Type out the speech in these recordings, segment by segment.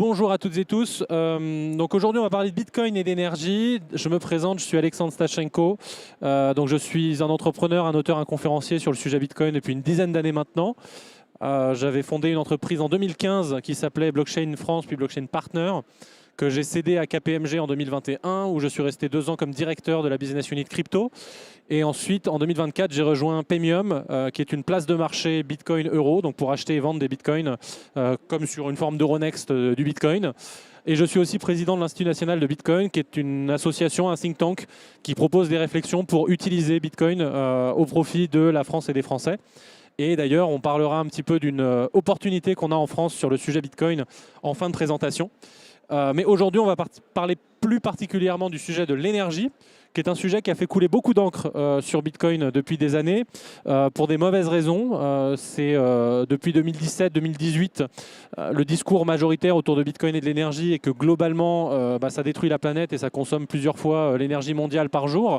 Bonjour à toutes et tous. Donc aujourd'hui, on va parler de Bitcoin et d'énergie. Je me présente, je suis Alexandre Stachenko. Donc je suis un entrepreneur, un auteur, un conférencier sur le sujet Bitcoin depuis une dizaine d'années maintenant. J'avais fondé une entreprise en 2015 qui s'appelait Blockchain France, puis Blockchain Partner, que j'ai cédé à KPMG en 2021, où je suis resté 2 ans comme directeur de la business unit crypto. Et ensuite, en 2024, j'ai rejoint Paymium, qui est une place de marché Bitcoin-Euro, donc pour acheter et vendre des Bitcoins, comme sur une forme d'Euronext du Bitcoin. Et je suis aussi président de l'Institut national de Bitcoin, qui est une association, un think tank, qui propose des réflexions pour utiliser Bitcoin au profit de la France et des Français. Et d'ailleurs, on parlera un petit peu d'une opportunité qu'on a en France sur le sujet Bitcoin en fin de présentation. Mais aujourd'hui, on va parler plus particulièrement du sujet de l'énergie, qui est un sujet qui a fait couler beaucoup d'encre sur Bitcoin depuis des années, pour des mauvaises raisons. C'est depuis 2017-2018, le discours majoritaire autour de Bitcoin et de l'énergie est que globalement, ça détruit la planète et ça consomme plusieurs fois l'énergie mondiale par jour.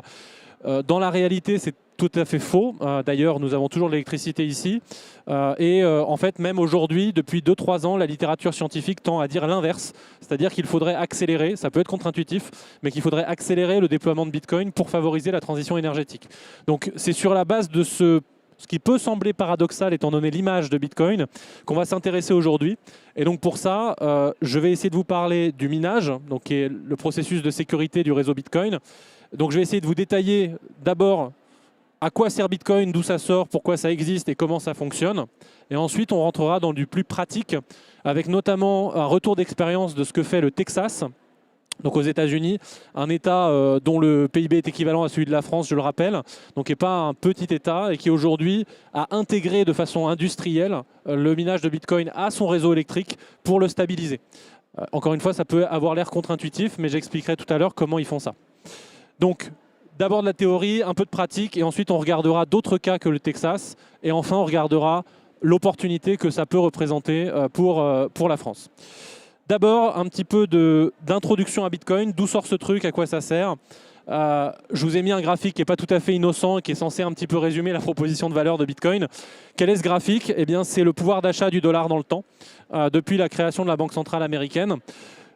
Dans la réalité, c'est tout à fait faux. D'ailleurs, nous avons toujours de l'électricité ici. En fait, même aujourd'hui, depuis 2-3 ans, la littérature scientifique tend à dire l'inverse. C'est-à-dire qu'il faudrait accélérer, ça peut être contre-intuitif, mais qu'il faudrait accélérer le déploiement de Bitcoin pour favoriser la transition énergétique. Donc c'est sur la base de ce qui peut sembler paradoxal étant donné l'image de Bitcoin, qu'on va s'intéresser aujourd'hui. Et donc pour ça, je vais essayer de vous parler du minage, donc qui est le processus de sécurité du réseau Bitcoin. Donc je vais essayer de vous détailler d'abord à quoi sert Bitcoin, d'où ça sort, pourquoi ça existe et comment ça fonctionne. Et ensuite, on rentrera dans du plus pratique, avec notamment un retour d'expérience de ce que fait le Texas, donc aux États-Unis, un État dont le PIB est équivalent à celui de la France, je le rappelle, donc qui n'est pas un petit État et qui aujourd'hui a intégré de façon industrielle le minage de Bitcoin à son réseau électrique pour le stabiliser. Encore une fois, ça peut avoir l'air contre-intuitif, mais j'expliquerai tout à l'heure comment ils font ça. Donc, d'abord de la théorie, un peu de pratique, et ensuite on regardera d'autres cas que le Texas, et enfin on regardera l'opportunité que ça peut représenter pour la France. D'abord, un petit peu d'introduction à Bitcoin, d'où sort ce truc, à quoi ça sert. Je vous ai mis un graphique qui n'est pas tout à fait innocent, qui est censé un petit peu résumer la proposition de valeur de Bitcoin. Quel est ce graphique? Eh bien, c'est le pouvoir d'achat du dollar dans le temps, depuis la création de la Banque centrale américaine.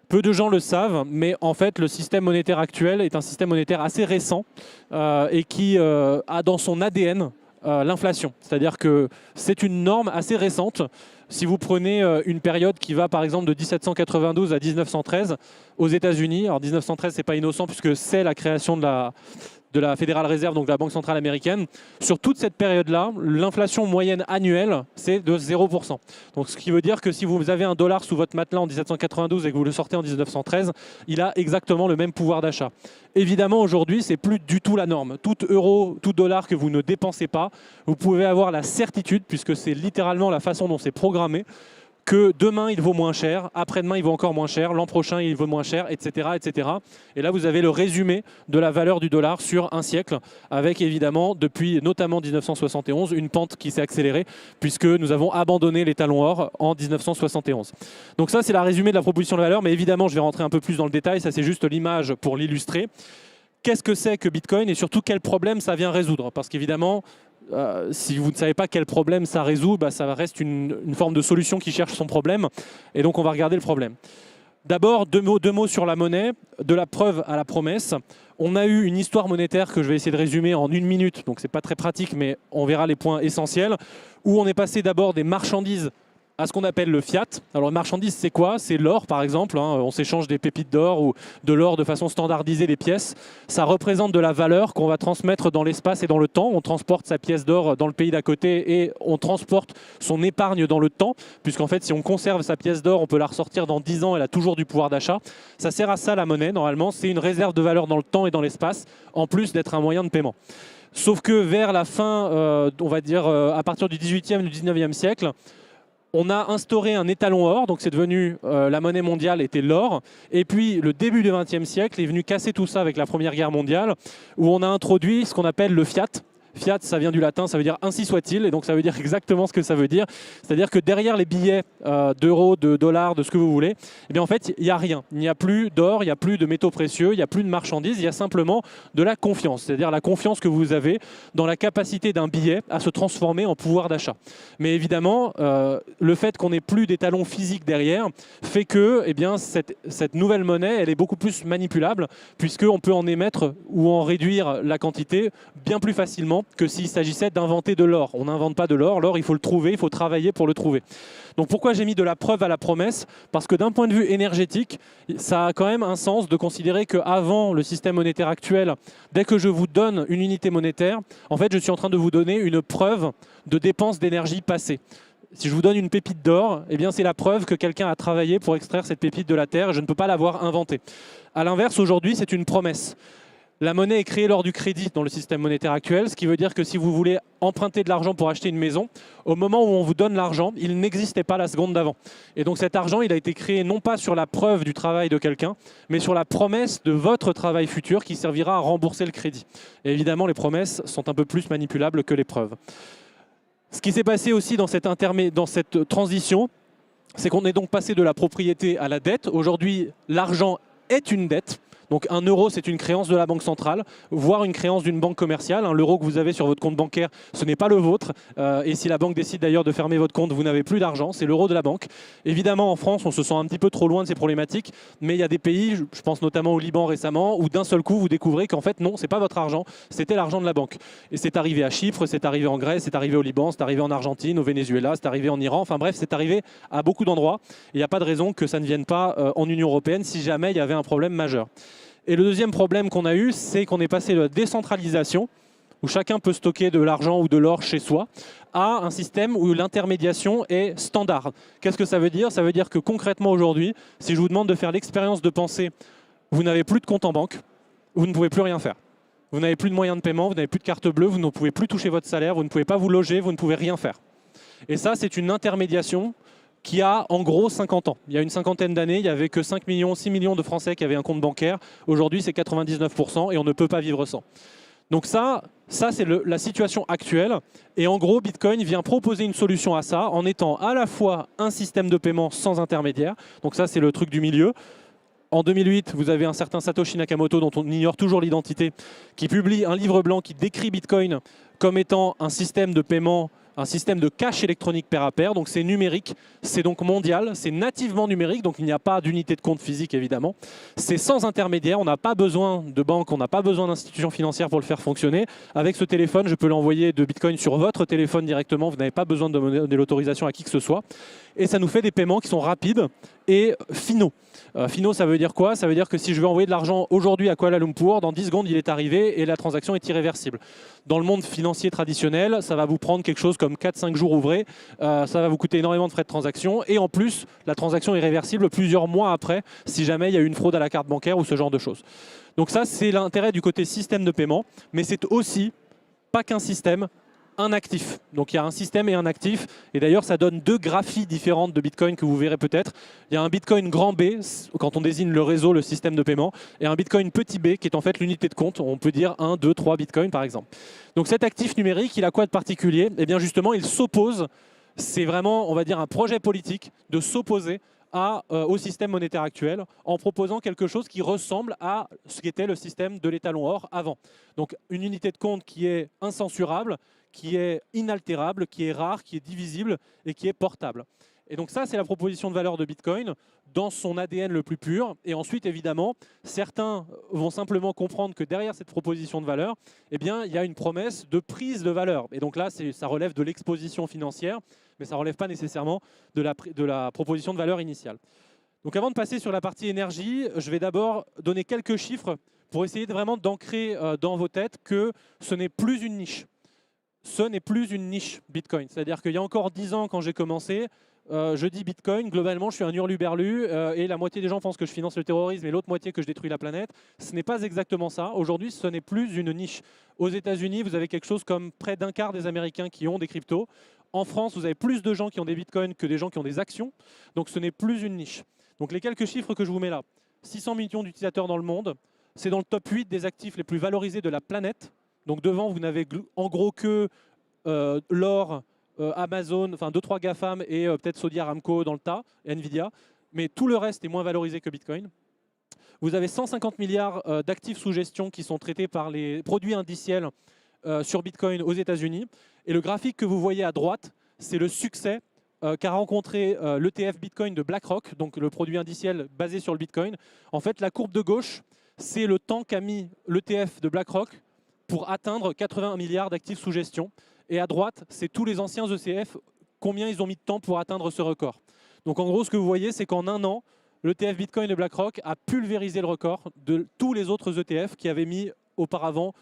Peu de gens le savent, mais en fait, le système monétaire actuel est un système monétaire assez récent et qui a dans son ADN l'inflation. C'est-à-dire que c'est une norme assez récente. Si vous prenez une période qui va par exemple de 1792 à 1913 aux États-Unis, alors 1913 c'est pas innocent puisque c'est la création de la Federal Reserve, donc de la Banque centrale américaine. Sur toute cette période-là, l'inflation moyenne annuelle, c'est de 0%. Donc ce qui veut dire que si vous avez un dollar sous votre matelas en 1792 et que vous le sortez en 1913, il a exactement le même pouvoir d'achat. Évidemment, aujourd'hui, c'est plus du tout la norme. Tout euro, tout dollar que vous ne dépensez pas, vous pouvez avoir la certitude, puisque c'est littéralement la façon dont c'est programmé, que demain il vaut moins cher, après-demain il vaut encore moins cher, l'an prochain il vaut moins cher, etc., etc. Et là vous avez le résumé de la valeur du dollar sur un siècle, avec évidemment depuis notamment 1971 une pente qui s'est accélérée puisque nous avons abandonné les talons or en 1971. Donc ça c'est la résumé de la proposition de valeur, mais évidemment je vais rentrer un peu plus dans le détail, ça c'est juste l'image pour l'illustrer. Qu'est-ce que c'est que Bitcoin et surtout quel problème ça vient résoudre? Parce qu'évidemment, si vous ne savez pas quel problème ça résout, ça reste une forme de solution qui cherche son problème. Et donc on va regarder le problème. D'abord, deux mots sur la monnaie, de la preuve à la promesse. On a eu une histoire monétaire que je vais essayer de résumer en 1 minute, donc c'est pas très pratique, mais on verra les points essentiels, où on est passé d'abord des marchandises à ce qu'on appelle le fiat. Alors, la marchandise, c'est quoi? C'est l'or, par exemple. On s'échange des pépites d'or ou de l'or de façon standardisée, les pièces. Ça représente de la valeur qu'on va transmettre dans l'espace et dans le temps. On transporte sa pièce d'or dans le pays d'à côté et on transporte son épargne dans le temps, puisqu'en fait, si on conserve sa pièce d'or, on peut la ressortir dans 10 ans, elle a toujours du pouvoir d'achat. Ça sert à ça, la monnaie, normalement. C'est une réserve de valeur dans le temps et dans l'espace, en plus d'être un moyen de paiement. Sauf que vers la fin, on va dire à partir du 18e et du 19e siècle, on a instauré un étalon or, donc c'est devenu la monnaie mondiale était l'or. Et puis le début du XXe siècle est venu casser tout ça avec la Première Guerre mondiale, où on a introduit ce qu'on appelle le fiat, Fiat, ça vient du latin, ça veut dire ainsi soit-il, et donc ça veut dire exactement ce que ça veut dire. C'est-à-dire que derrière les billets d'euros, de dollars, de ce que vous voulez, eh bien en fait, il n'y a rien. Il n'y a plus d'or, il n'y a plus de métaux précieux, il n'y a plus de marchandises, il y a simplement de la confiance. C'est-à-dire la confiance que vous avez dans la capacité d'un billet à se transformer en pouvoir d'achat. Mais évidemment, le fait qu'on n'ait plus d'étalons physiques derrière fait que eh bien, cette nouvelle monnaie, elle est beaucoup plus manipulable, puisqu'on peut en émettre ou en réduire la quantité bien plus facilement que s'il s'agissait d'inventer de l'or. On n'invente pas de l'or, l'or il faut le trouver, il faut travailler pour le trouver. Donc pourquoi j'ai mis de la preuve à la promesse? Parce que d'un point de vue énergétique, ça a quand même un sens de considérer qu'avant le système monétaire actuel, dès que je vous donne une unité monétaire, en fait je suis en train de vous donner une preuve de dépense d'énergie passée. Si je vous donne une pépite d'or, eh bien c'est la preuve que quelqu'un a travaillé pour extraire cette pépite de la terre et je ne peux pas l'avoir inventée. A l'inverse, aujourd'hui, c'est une promesse. La monnaie est créée lors du crédit dans le système monétaire actuel, ce qui veut dire que si vous voulez emprunter de l'argent pour acheter une maison, au moment où on vous donne l'argent, il n'existait pas la seconde d'avant. Et donc cet argent, il a été créé non pas sur la preuve du travail de quelqu'un, mais sur la promesse de votre travail futur qui servira à rembourser le crédit. Et évidemment, les promesses sont un peu plus manipulables que les preuves. Ce qui s'est passé aussi dans cette transition, c'est qu'on est donc passé de la propriété à la dette. Aujourd'hui, l'argent est une dette. Donc 1 euro, c'est une créance de la banque centrale, voire une créance d'une banque commerciale. L'euro que vous avez sur votre compte bancaire, ce n'est pas le vôtre. Et si la banque décide d'ailleurs de fermer votre compte, vous n'avez plus d'argent, c'est l'euro de la banque. Évidemment, en France, on se sent un petit peu trop loin de ces problématiques, mais il y a des pays, je pense notamment au Liban récemment, où d'un seul coup, vous découvrez qu'en fait, non, ce n'est pas votre argent, c'était l'argent de la banque. Et c'est arrivé à Chypre, c'est arrivé en Grèce, c'est arrivé au Liban, c'est arrivé en Argentine, au Venezuela, c'est arrivé en Iran. Enfin bref, c'est arrivé à beaucoup d'endroits. Il n'y a pas de raison que ça ne vienne pas en Union européenne si jamais il y avait un problème majeur. Et le deuxième problème qu'on a eu, c'est qu'on est passé de la décentralisation, où chacun peut stocker de l'argent ou de l'or chez soi, à un système où l'intermédiation est standard. Qu'est-ce que ça veut dire? Ça veut dire que concrètement aujourd'hui, si je vous demande de faire l'expérience de penser, vous n'avez plus de compte en banque, vous ne pouvez plus rien faire. Vous n'avez plus de moyens de paiement, vous n'avez plus de carte bleue, vous ne pouvez plus toucher votre salaire, vous ne pouvez pas vous loger, vous ne pouvez rien faire. Et ça, c'est une intermédiation qui a en gros 50 ans. Il y a une cinquantaine d'années, il n'y avait que 5 millions, 6 millions de Français qui avaient un compte bancaire. Aujourd'hui, c'est 99% et on ne peut pas vivre sans. Donc ça c'est la situation actuelle. Et en gros, Bitcoin vient proposer une solution à ça en étant à la fois un système de paiement sans intermédiaire. Donc ça, c'est le truc du milieu. En 2008, vous avez un certain Satoshi Nakamoto, dont on ignore toujours l'identité, qui publie un livre blanc qui décrit Bitcoin comme étant un système de paiement, un système de cash électronique pair à pair. Donc c'est numérique, c'est donc mondial, c'est nativement numérique, donc il n'y a pas d'unité de compte physique évidemment. C'est sans intermédiaire, on n'a pas besoin de banque, on n'a pas besoin d'institutions financières pour le faire fonctionner. Avec ce téléphone, je peux l'envoyer de Bitcoin sur votre téléphone directement, vous n'avez pas besoin de demander l'autorisation à qui que ce soit. Et ça nous fait des paiements qui sont rapides et finaux. Finaux, ça veut dire quoi? Ça veut dire que si je veux envoyer de l'argent aujourd'hui à Kuala Lumpur, dans 10 secondes, il est arrivé et la transaction est irréversible. Dans le monde financier traditionnel, ça va vous prendre quelque chose comme 4-5 jours ouvrés. Ça va vous coûter énormément de frais de transaction. Et en plus, la transaction est réversible plusieurs mois après, si jamais il y a eu une fraude à la carte bancaire ou ce genre de choses. Donc ça, c'est l'intérêt du côté système de paiement. Mais c'est aussi, pas qu'un système, un actif. Donc il y a un système et un actif. Et d'ailleurs, ça donne deux graphies différentes de Bitcoin que vous verrez peut-être. Il y a un Bitcoin grand B, quand on désigne le réseau, le système de paiement, et un Bitcoin petit b, qui est en fait l'unité de compte. On peut dire 1, 2, 3 Bitcoin par exemple. Donc cet actif numérique, il a quoi de particulier? Eh bien justement, il s'oppose. C'est vraiment, on va dire, un projet politique de s'opposer au système monétaire actuel en proposant quelque chose qui ressemble à ce qu'était le système de l'étalon or avant. Donc une unité de compte qui est incensurable, qui est inaltérable, qui est rare, qui est divisible et qui est portable. Et donc ça, c'est la proposition de valeur de Bitcoin dans son ADN le plus pur. Et ensuite, évidemment, certains vont simplement comprendre que derrière cette proposition de valeur, eh bien, il y a une promesse de prise de valeur. Et donc là, ça relève de l'exposition financière, mais ça ne relève pas nécessairement de la proposition de valeur initiale. Donc avant de passer sur la partie énergie, je vais d'abord donner quelques chiffres pour essayer vraiment d'ancrer dans vos têtes que ce n'est plus une niche. Ce n'est plus une niche Bitcoin. C'est-à-dire qu'il y a encore 10 ans, quand j'ai commencé, je dis Bitcoin, globalement, je suis un hurluberlu et la moitié des gens pensent que je finance le terrorisme et l'autre moitié que je détruis la planète. Ce n'est pas exactement ça. Aujourd'hui, ce n'est plus une niche. Aux États-Unis, vous avez quelque chose comme près d'un quart des Américains qui ont des cryptos. En France, vous avez plus de gens qui ont des Bitcoins que des gens qui ont des actions. Donc, ce n'est plus une niche. Donc, les quelques chiffres que je vous mets là. 600 millions d'utilisateurs dans le monde. C'est dans le top 8 des actifs les plus valorisés de la planète. Donc devant, vous n'avez en gros que l'or, Amazon, enfin 2-3 GAFAM et peut-être Saudi Aramco dans le tas, et Nvidia. Mais tout le reste est moins valorisé que Bitcoin. Vous avez 150 milliards d'actifs sous gestion qui sont traités par les produits indiciels sur Bitcoin aux États-Unis. Et le graphique que vous voyez à droite, c'est le succès qu'a rencontré l'ETF Bitcoin de BlackRock, donc le produit indiciel basé sur le Bitcoin. En fait, la courbe de gauche, c'est le temps qu'a mis l'ETF de BlackRock pour atteindre 81 milliards d'actifs sous gestion. Et à droite, c'est tous les anciens ECF, combien ils ont mis de temps pour atteindre ce record. Donc en gros, ce que vous voyez, c'est qu'en un an, l'ETF Bitcoin de BlackRock a pulvérisé le record de tous les autres ETF qui avaient mis auparavant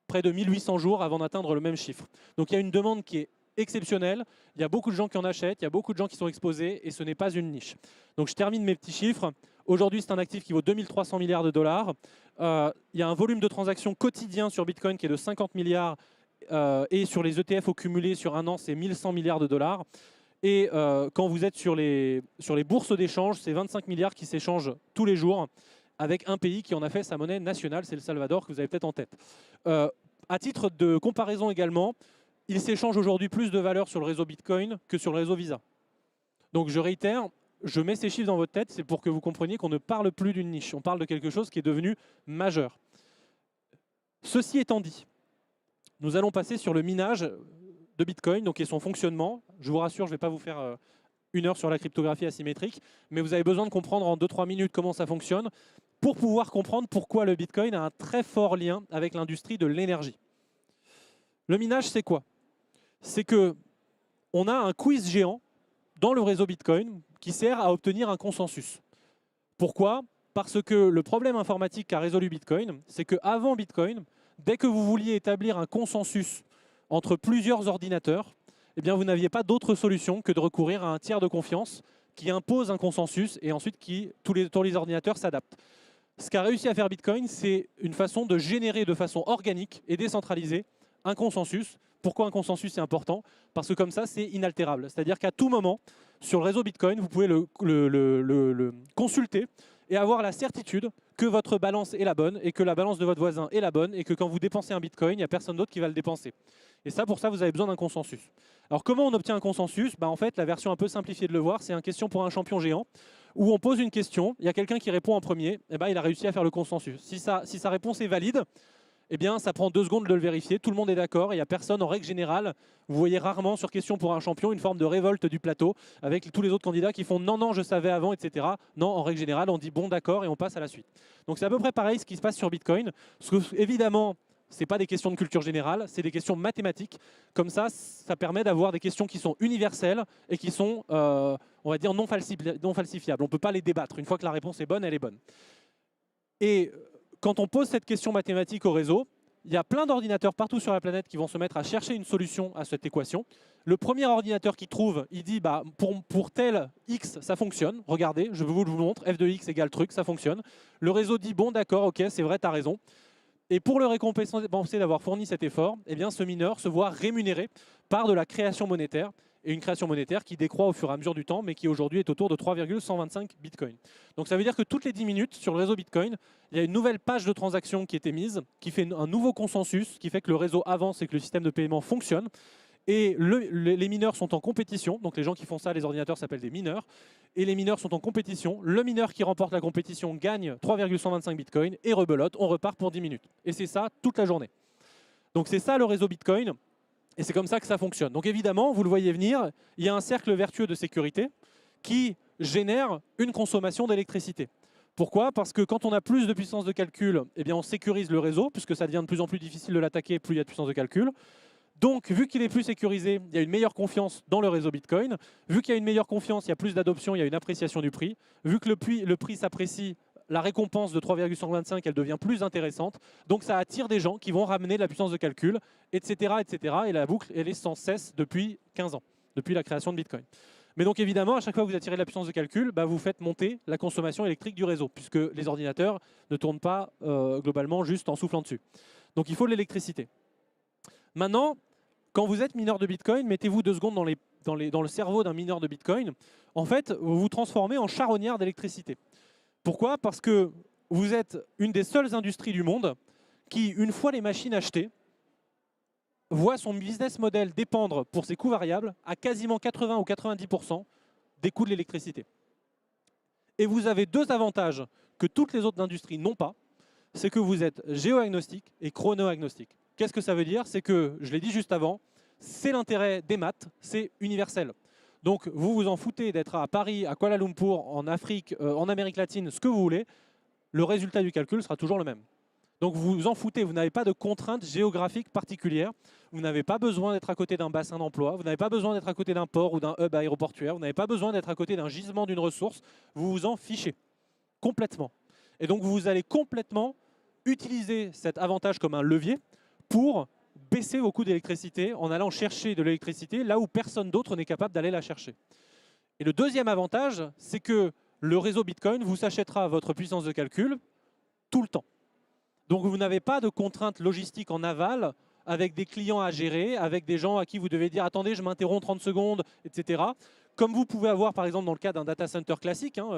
près de 1800 jours avant d'atteindre le même chiffre. Donc il y a une demande qui est exceptionnelle, il y a beaucoup de gens qui en achètent, il y a beaucoup de gens qui sont exposés et ce n'est pas une niche. Donc je termine mes petits chiffres. Aujourd'hui, c'est un actif qui vaut 2300 milliards de dollars. Il y a un volume de transactions quotidien sur Bitcoin qui est de 50 milliards et sur les ETF au cumulé sur un an, c'est 1100 milliards de dollars. Et quand vous êtes sur les bourses d'échange, c'est 25 milliards qui s'échangent tous les jours avec un pays qui en a fait sa monnaie nationale, c'est le Salvador, que vous avez peut-être en tête. À titre de comparaison également, il s'échange aujourd'hui plus de valeur sur le réseau Bitcoin que sur le réseau Visa. Donc je réitère, je mets ces chiffres dans votre tête, c'est pour que vous compreniez qu'on ne parle plus d'une niche, on parle de quelque chose qui est devenu majeur. Ceci étant dit, nous allons passer sur le minage de Bitcoin, donc et son fonctionnement. Je vous rassure, je ne vais pas vous faire une heure sur la cryptographie asymétrique, mais vous avez besoin de comprendre en 2-3 minutes comment ça fonctionne pour pouvoir comprendre pourquoi le Bitcoin a un très fort lien avec l'industrie de l'énergie. Le minage, c'est quoi? C'est qu'on a un quiz géant dans le réseau Bitcoin qui sert à obtenir un consensus. Pourquoi? Parce que le problème informatique qu'a résolu Bitcoin, c'est qu'avant Bitcoin, dès que vous vouliez établir un consensus entre plusieurs ordinateurs, eh bien, vous n'aviez pas d'autre solution que de recourir à un tiers de confiance qui impose un consensus et ensuite tous les ordinateurs s'adaptent. Ce qu'a réussi à faire Bitcoin, c'est une façon de générer de façon organique et décentralisée un consensus. Pourquoi un consensus est important? Parce que comme ça, c'est inaltérable. C'est-à-dire qu'à tout moment, sur le réseau Bitcoin, vous pouvez le consulter et avoir la certitude que votre balance est la bonne et que la balance de votre voisin est la bonne et que quand vous dépensez un Bitcoin, il n'y a personne d'autre qui va le dépenser. Et ça, pour ça, vous avez besoin d'un consensus. Alors comment on obtient un consensus? En fait, la version un peu simplifiée de le voir, c'est une question pour un champion géant où on pose une question, il y a quelqu'un qui répond en premier, et il a réussi à faire le consensus. Si sa réponse est valide, eh bien, ça prend 2 secondes de le vérifier, tout le monde est d'accord, et il n'y a personne, en règle générale, vous voyez rarement sur question pour un champion une forme de révolte du plateau, avec tous les autres candidats qui font « non, non, je savais avant », etc. Non, en règle générale, on dit « bon, d'accord » et on passe à la suite. Donc c'est à peu près pareil ce qui se passe sur Bitcoin, parce que, évidemment, ce n'est pas des questions de culture générale, c'est des questions mathématiques. Comme ça, ça permet d'avoir des questions qui sont universelles et qui sont, on va dire, non falsifiables. On ne peut pas les débattre. Une fois que la réponse est bonne, elle est bonne. Et quand on pose cette question mathématique au réseau, il y a plein d'ordinateurs partout sur la planète qui vont se mettre à chercher une solution à cette équation. Le premier ordinateur qui trouve, il dit pour tel x, ça fonctionne. Regardez, je vous le montre, f de x égale truc, ça fonctionne. Le réseau dit bon, d'accord, ok, c'est vrai, tu as raison. Et pour le récompenser d'avoir fourni cet effort, eh bien, ce mineur se voit rémunéré par de la création monétaire. Et une création monétaire qui décroît au fur et à mesure du temps, mais qui aujourd'hui est autour de 3,125 bitcoins. Donc ça veut dire que toutes les 10 minutes, sur le réseau Bitcoin, il y a une nouvelle page de transaction qui est émise, qui fait un nouveau consensus, qui fait que le réseau avance et que le système de paiement fonctionne. Et les mineurs sont en compétition, donc les gens qui font ça, les ordinateurs s'appellent des mineurs, et les mineurs sont en compétition. Le mineur qui remporte la compétition gagne 3,125 bitcoins et rebelote, on repart pour 10 minutes. Et c'est ça toute la journée. Donc c'est ça le réseau Bitcoin. Et c'est comme ça que ça fonctionne. Donc évidemment, vous le voyez venir, il y a un cercle vertueux de sécurité qui génère une consommation d'électricité. Pourquoi? Parce que quand on a plus de puissance de calcul, eh bien on sécurise le réseau, puisque ça devient de plus en plus difficile de l'attaquer, plus il y a de puissance de calcul. Donc, vu qu'il est plus sécurisé, il y a une meilleure confiance dans le réseau Bitcoin. Vu qu'il y a une meilleure confiance, il y a plus d'adoption, il y a une appréciation du prix. Vu que le prix s'apprécie, la récompense de 3,125, elle devient plus intéressante. Donc ça attire des gens qui vont ramener de la puissance de calcul, etc., etc. Et la boucle, elle est sans cesse depuis 15 ans, depuis la création de Bitcoin. Mais donc évidemment, à chaque fois que vous attirez de la puissance de calcul, vous faites monter la consommation électrique du réseau, puisque les ordinateurs ne tournent pas globalement juste en soufflant dessus. Donc il faut de l'électricité. Maintenant, quand vous êtes mineur de Bitcoin, mettez-vous 2 secondes dans le cerveau d'un mineur de Bitcoin. En fait, vous vous transformez en charognard d'électricité. Pourquoi? Parce que vous êtes une des seules industries du monde qui, une fois les machines achetées, voit son business model dépendre pour ses coûts variables à quasiment 80 ou 90% des coûts de l'électricité. Et vous avez deux avantages que toutes les autres industries n'ont pas, c'est que vous êtes géoagnostique et chronoagnostique. Qu'est-ce que ça veut dire? C'est que, je l'ai dit juste avant, c'est l'intérêt des maths, c'est universel. Donc vous vous en foutez d'être à Paris, à Kuala Lumpur, en Afrique, en Amérique latine, ce que vous voulez, le résultat du calcul sera toujours le même. Donc vous vous en foutez, vous n'avez pas de contraintes géographiques particulières, vous n'avez pas besoin d'être à côté d'un bassin d'emploi, vous n'avez pas besoin d'être à côté d'un port ou d'un hub aéroportuaire, vous n'avez pas besoin d'être à côté d'un gisement d'une ressource, vous vous en fichez complètement. Et donc vous allez complètement utiliser cet avantage comme un levier pour baisser vos coûts d'électricité en allant chercher de l'électricité là où personne d'autre n'est capable d'aller la chercher. Et le deuxième avantage, c'est que le réseau Bitcoin vous s'achètera votre puissance de calcul tout le temps. Donc vous n'avez pas de contraintes logistiques en aval avec des clients à gérer, avec des gens à qui vous devez dire « attendez, je m'interromps 30 secondes », etc. Comme vous pouvez avoir par exemple dans le cas d'un data center classique, hein,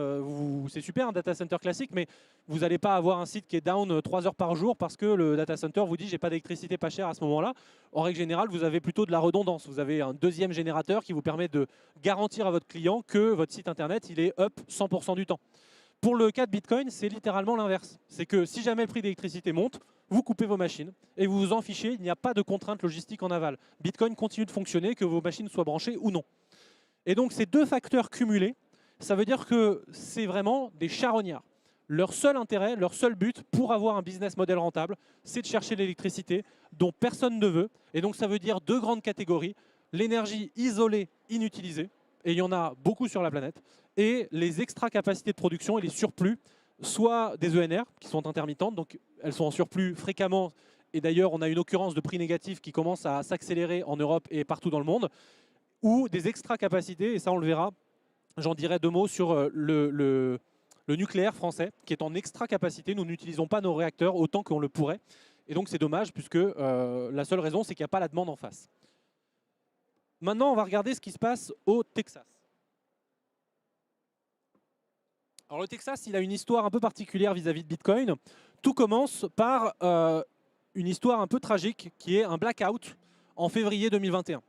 c'est super un data center classique, mais vous n'allez pas avoir un site qui est down 3 heures par jour parce que le data center vous dit « j'ai pas d'électricité pas chère à ce moment-là ». En règle générale, vous avez plutôt de la redondance. Vous avez un deuxième générateur qui vous permet de garantir à votre client que votre site internet il est up 100% du temps. Pour le cas de Bitcoin, c'est littéralement l'inverse. C'est que si jamais le prix d'électricité monte, vous coupez vos machines et vous vous en fichez, il n'y a pas de contrainte logistique en aval. Bitcoin continue de fonctionner, que vos machines soient branchées ou non. Et donc ces deux facteurs cumulés, ça veut dire que c'est vraiment des charognards. Leur seul intérêt, leur seul but pour avoir un business model rentable, c'est de chercher l'électricité dont personne ne veut. Et donc ça veut dire deux grandes catégories, l'énergie isolée, inutilisée, et il y en a beaucoup sur la planète, et les extra capacités de production et les surplus, soit des ENR qui sont intermittentes, donc elles sont en surplus fréquemment, et d'ailleurs on a une occurrence de prix négatif qui commence à s'accélérer en Europe et partout dans le monde, ou des extra capacités, et ça on le verra, j'en dirai deux mots sur le nucléaire français, qui est en extra capacité, nous n'utilisons pas nos réacteurs autant qu'on le pourrait, et donc c'est dommage puisque la seule raison c'est qu'il n'y a pas la demande en face. Maintenant on va regarder ce qui se passe au Texas. Alors le Texas, il a une histoire un peu particulière vis-à-vis de Bitcoin. Tout commence par une histoire un peu tragique qui est un blackout en février 2021.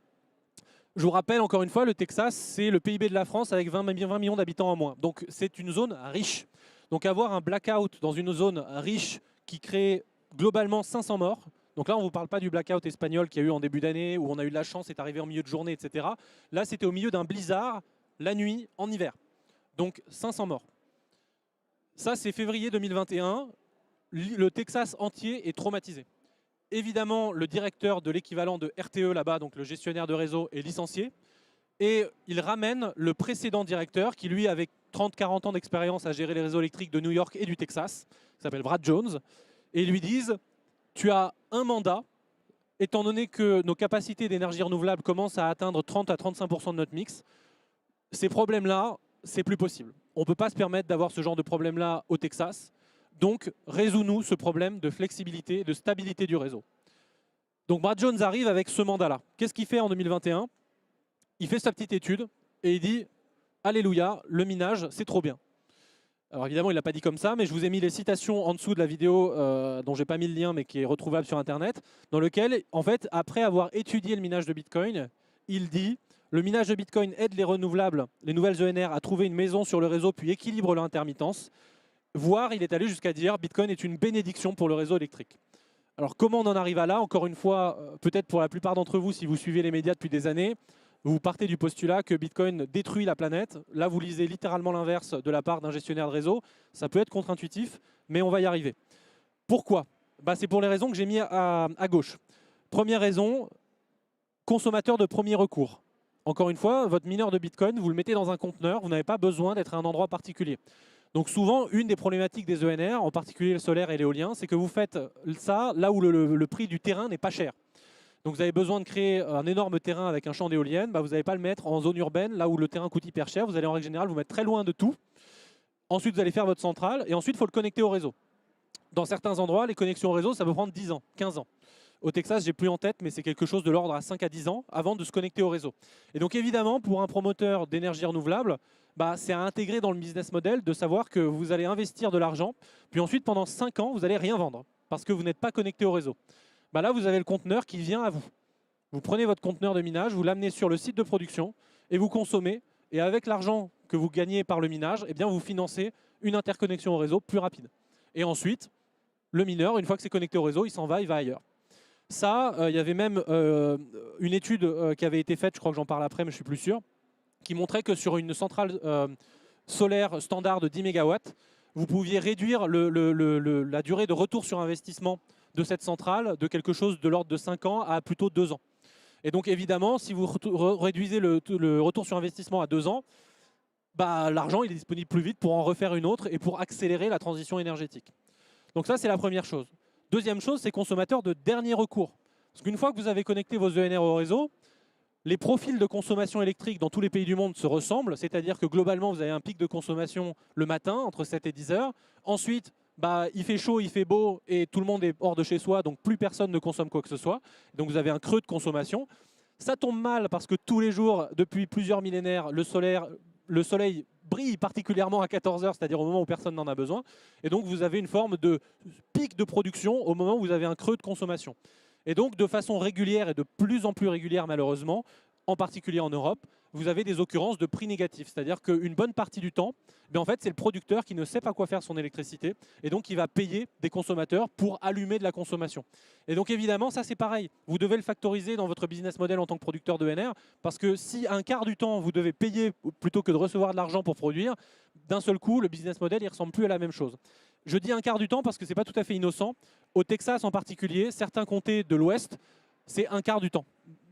Je vous rappelle encore une fois, le Texas, c'est le PIB de la France avec 20 millions d'habitants en moins. Donc c'est une zone riche. Donc avoir un blackout dans une zone riche qui crée globalement 500 morts. Donc là, on ne vous parle pas du blackout espagnol qu'il y a eu en début d'année où on a eu de la chance, c'est arrivé en milieu de journée, etc. Là, c'était au milieu d'un blizzard, la nuit, en hiver. Donc 500 morts. Ça, c'est février 2021. Le Texas entier est traumatisé. Évidemment, le directeur de l'équivalent de RTE là-bas, donc le gestionnaire de réseau, est licencié. Et il ramène le précédent directeur qui, lui, avait 30-40 ans d'expérience à gérer les réseaux électriques de New York et du Texas, qui s'appelle Brad Jones. Et ils lui disent, tu as un mandat, étant donné que nos capacités d'énergie renouvelable commencent à atteindre 30 à 35% de notre mix, ces problèmes-là, c'est plus possible. On ne peut pas se permettre d'avoir ce genre de problème-là au Texas. Donc, résous-nous ce problème de flexibilité, de stabilité du réseau. Donc, Brad Jones arrive avec ce mandat-là. Qu'est-ce qu'il fait en 2021? Il fait sa petite étude et il dit « Alléluia, le minage, c'est trop bien ». Alors évidemment, il ne l'a pas dit comme ça, mais je vous ai mis les citations en dessous de la vidéo dont je n'ai pas mis le lien, mais qui est retrouvable sur Internet, dans lequel, en fait, après avoir étudié le minage de Bitcoin, il dit « Le minage de Bitcoin aide les renouvelables, les nouvelles ENR, à trouver une maison sur le réseau, puis équilibre leur intermittence. » Voire, il est allé jusqu'à dire « Bitcoin est une bénédiction pour le réseau électrique ». Alors comment on en arrive à là? Encore une fois, peut-être pour la plupart d'entre vous, si vous suivez les médias depuis des années, vous partez du postulat que Bitcoin détruit la planète. Là, vous lisez littéralement l'inverse de la part d'un gestionnaire de réseau. Ça peut être contre-intuitif, mais on va y arriver. Pourquoi? C'est pour les raisons que j'ai mis à gauche. Première raison, consommateur de premier recours. Encore une fois, votre mineur de Bitcoin, vous le mettez dans un conteneur, vous n'avez pas besoin d'être à un endroit particulier. Donc souvent, une des problématiques des ENR, en particulier le solaire et l'éolien, c'est que vous faites ça là où le prix du terrain n'est pas cher. Donc vous avez besoin de créer un énorme terrain avec un champ d'éoliennes, vous n'allez pas le mettre en zone urbaine, là où le terrain coûte hyper cher, vous allez en règle générale vous mettre très loin de tout. Ensuite, vous allez faire votre centrale et ensuite, il faut le connecter au réseau. Dans certains endroits, les connexions au réseau, ça peut prendre 10 ans, 15 ans. Au Texas, j'ai plus en tête, mais c'est quelque chose de l'ordre à 5 à 10 ans avant de se connecter au réseau. Et donc évidemment, pour un promoteur d'énergie renouvelable, c'est à intégrer dans le business model de savoir que vous allez investir de l'argent, puis ensuite pendant 5 ans, vous n'allez rien vendre parce que vous n'êtes pas connecté au réseau. Là, vous avez le conteneur qui vient à vous. Vous prenez votre conteneur de minage, vous l'amenez sur le site de production et vous consommez. Et avec l'argent que vous gagnez par le minage, eh bien vous financez une interconnexion au réseau plus rapide. Et ensuite, le mineur, une fois que c'est connecté au réseau, il s'en va, il va ailleurs. Ça, il y avait même une étude qui avait été faite, je crois que j'en parle après, mais je ne suis plus sûr, qui montrait que sur une centrale solaire standard de 10 MW, vous pouviez réduire la durée de retour sur investissement de cette centrale de quelque chose de l'ordre de 5 ans à plutôt 2 ans. Et donc évidemment, si vous réduisez le retour sur investissement à 2 ans, bah, l'argent il est disponible plus vite pour en refaire une autre et pour accélérer la transition énergétique. Donc ça, c'est la première chose. Deuxième chose, c'est consommateur de dernier recours. Parce qu'une fois que vous avez connecté vos ENR au réseau, les profils de consommation électrique dans tous les pays du monde se ressemblent, c'est-à-dire que globalement, vous avez un pic de consommation le matin, entre 7 et 10 heures. Ensuite, bah, il fait chaud, il fait beau, et tout le monde est hors de chez soi, donc plus personne ne consomme quoi que ce soit. Donc vous avez un creux de consommation. Ça tombe mal parce que tous les jours, depuis plusieurs millénaires, le soleil brille particulièrement à 14 heures, c'est-à-dire au moment où personne n'en a besoin. Et donc vous avez une forme de pic de production au moment où vous avez un creux de consommation. Et donc, de façon régulière et de plus en plus régulière, malheureusement, en particulier en Europe, vous avez des occurrences de prix négatifs. C'est-à-dire qu'une bonne partie du temps, en fait, c'est le producteur qui ne sait pas quoi faire son électricité et donc il va payer des consommateurs pour allumer de la consommation. Et donc, évidemment, ça, c'est pareil. Vous devez le factoriser dans votre business model en tant que producteur d'ENR parce que si un quart du temps, vous devez payer plutôt que de recevoir de l'argent pour produire, d'un seul coup, le business model, il ne ressemble plus à la même chose. Je dis un quart du temps parce que ce n'est pas tout à fait innocent. Au Texas en particulier, certains comtés de l'Ouest, c'est un quart du temps,